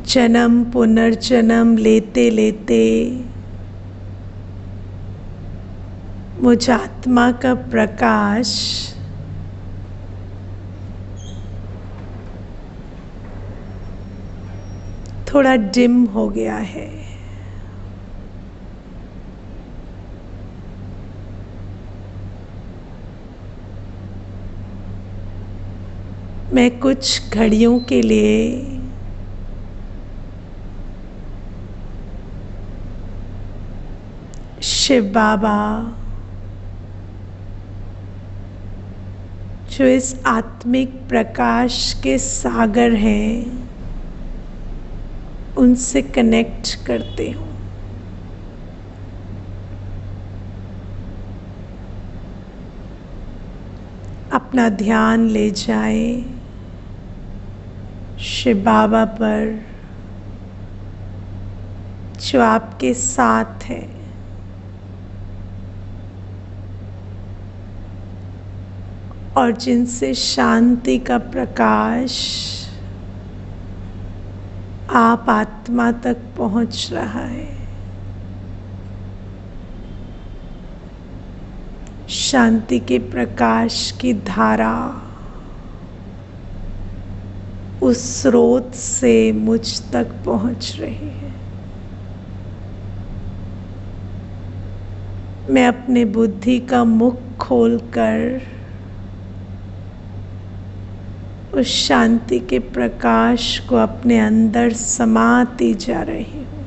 जन्म पुनर्जन्म लेते लेते मुझ आत्मा का प्रकाश थोड़ा डिम हो गया है। मैं कुछ घड़ियों के लिए शिव बाबा जो इस आत्मिक प्रकाश के सागर हैं, उनसे कनेक्ट करते हूँ। अपना ध्यान ले जाएं शिव बाबा पर जो आपके साथ हैं। और जिनसे शांति का प्रकाश आप आत्मा तक पहुंच रहा है। शांति के प्रकाश की धारा उस स्रोत से मुझ तक पहुंच रही है। मैं अपने बुद्धि का मुख खोलकर उस शांति के प्रकाश को अपने अंदर समाती जा रही हूँ।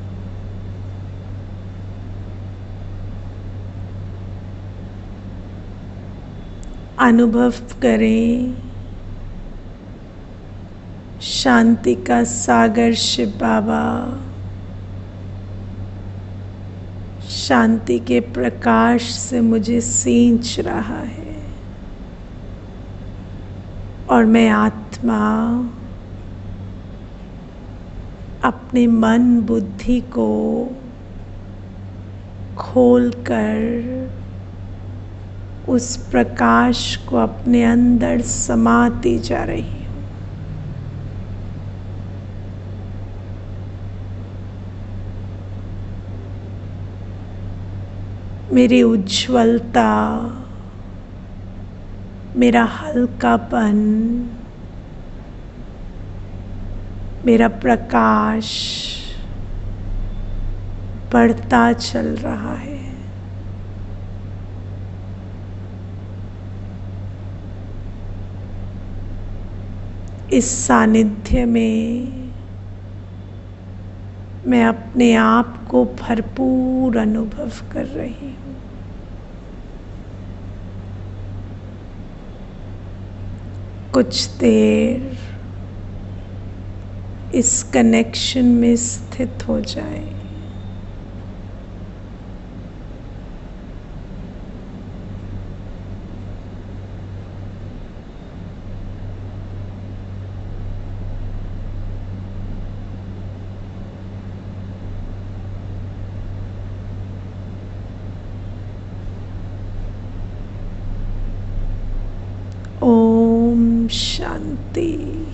अनुभव करें शांति का सागर शिव बाबा शांति के प्रकाश से मुझे सींच रहा है। और मैं आत्मा अपने मन बुद्धि को खोलकर उस प्रकाश को अपने अंदर समाती जा रही हूँ। मेरी उज्ज्वलता, मेरा हल्कापन, मेरा प्रकाश बढ़ता चल रहा है। इस सानिध्य में मैं अपने आप को भरपूर अनुभव कर रही हूँ। कुछ देर इस कनेक्शन में स्थित हो जाए। ओम शांति।